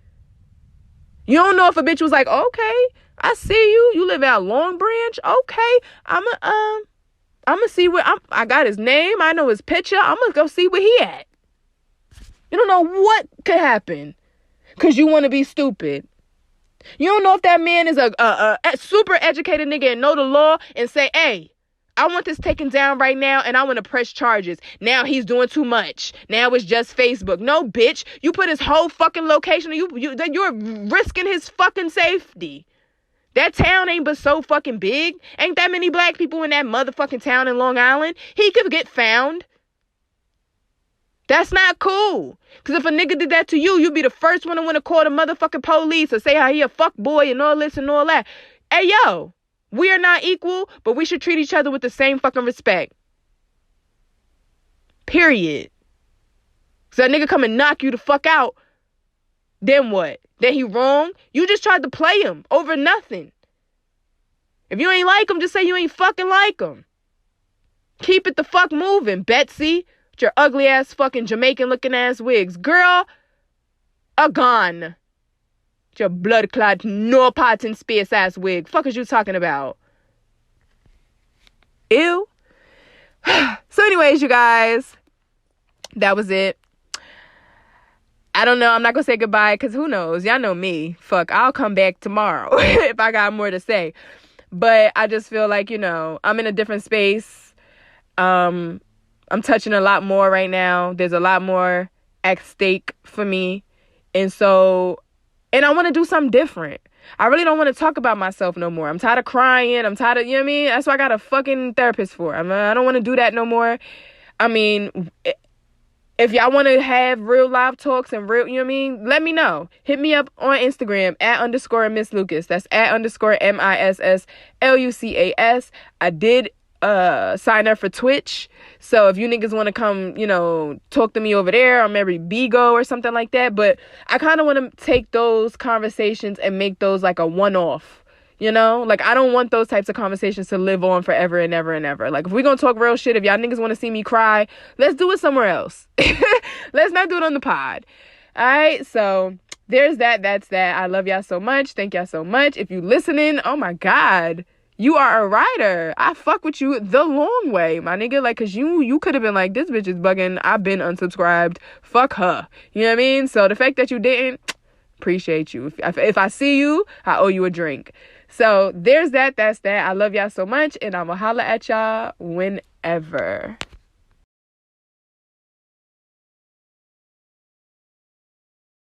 You don't know if a bitch was like, okay, I see you. You live out Long Branch. Okay, I'ma see where I got his name. I know his picture. I'm gonna go see where he at. You don't know what could happen because you want to be stupid. You don't know if that man is a super educated nigga and know the law and say, hey, I want this taken down right now and I want to press charges. Now he's doing too much. Now it's just Facebook. No, bitch. You put his whole fucking location. You're risking his fucking safety. That town ain't but so fucking big. Ain't that many black people in that motherfucking town in Long Island. He could get found. That's not cool. Because if a nigga did that to you, you'd be the first one to want to call the motherfucking police or say how he a fuck boy and all this and all that. Hey, yo. We are not equal, but we should treat each other with the same fucking respect. Period. So that nigga come and knock you the fuck out. Then what? Then he wrong? You just tried to play him over nothing. If you ain't like him, just say you ain't fucking like him. Keep it the fuck moving, Betsy. With your ugly ass fucking Jamaican looking ass wigs. Girl, a gone. Your blood clot, no pots in space ass wig. Fuck is you talking about? Ew. So anyways, you guys, that was it. I don't know. I'm not going to say goodbye because who knows? Y'all know me. Fuck, I'll come back tomorrow if I got more to say. But I just feel like, I'm in a different space. I'm touching a lot more right now. There's a lot more at stake for me. And I want to do something different. I really don't want to talk about myself no more. I'm tired of crying. I'm tired of, you know what I mean? That's what I got a fucking therapist for. I don't want to do that no more. I mean, if y'all want to have real live talks and real, you know what I mean? Let me know. Hit me up on Instagram @_Miss Lucas. That's @_MISSLUCAS. I did sign up for Twitch. So if you niggas want to come, talk to me over there or maybe Bigo or something like that. But I kind of want to take those conversations and make those like a one-off, Like I don't want those types of conversations to live on forever and ever and ever. Like if we're going to talk real shit, if y'all niggas want to see me cry, let's do it somewhere else. Let's not do it on the pod. All right. So there's that. That's that. I love y'all so much. Thank y'all so much. If you listening, oh my God. You are a rider. I fuck with you the long way, my nigga. Like, cause you could have been like, this bitch is bugging. I've been unsubscribed. Fuck her. You know what I mean? So the fact that you didn't, appreciate you. If I see you, I owe you a drink. So there's that. That's that. I love y'all so much. And I'm gonna holla at y'all whenever.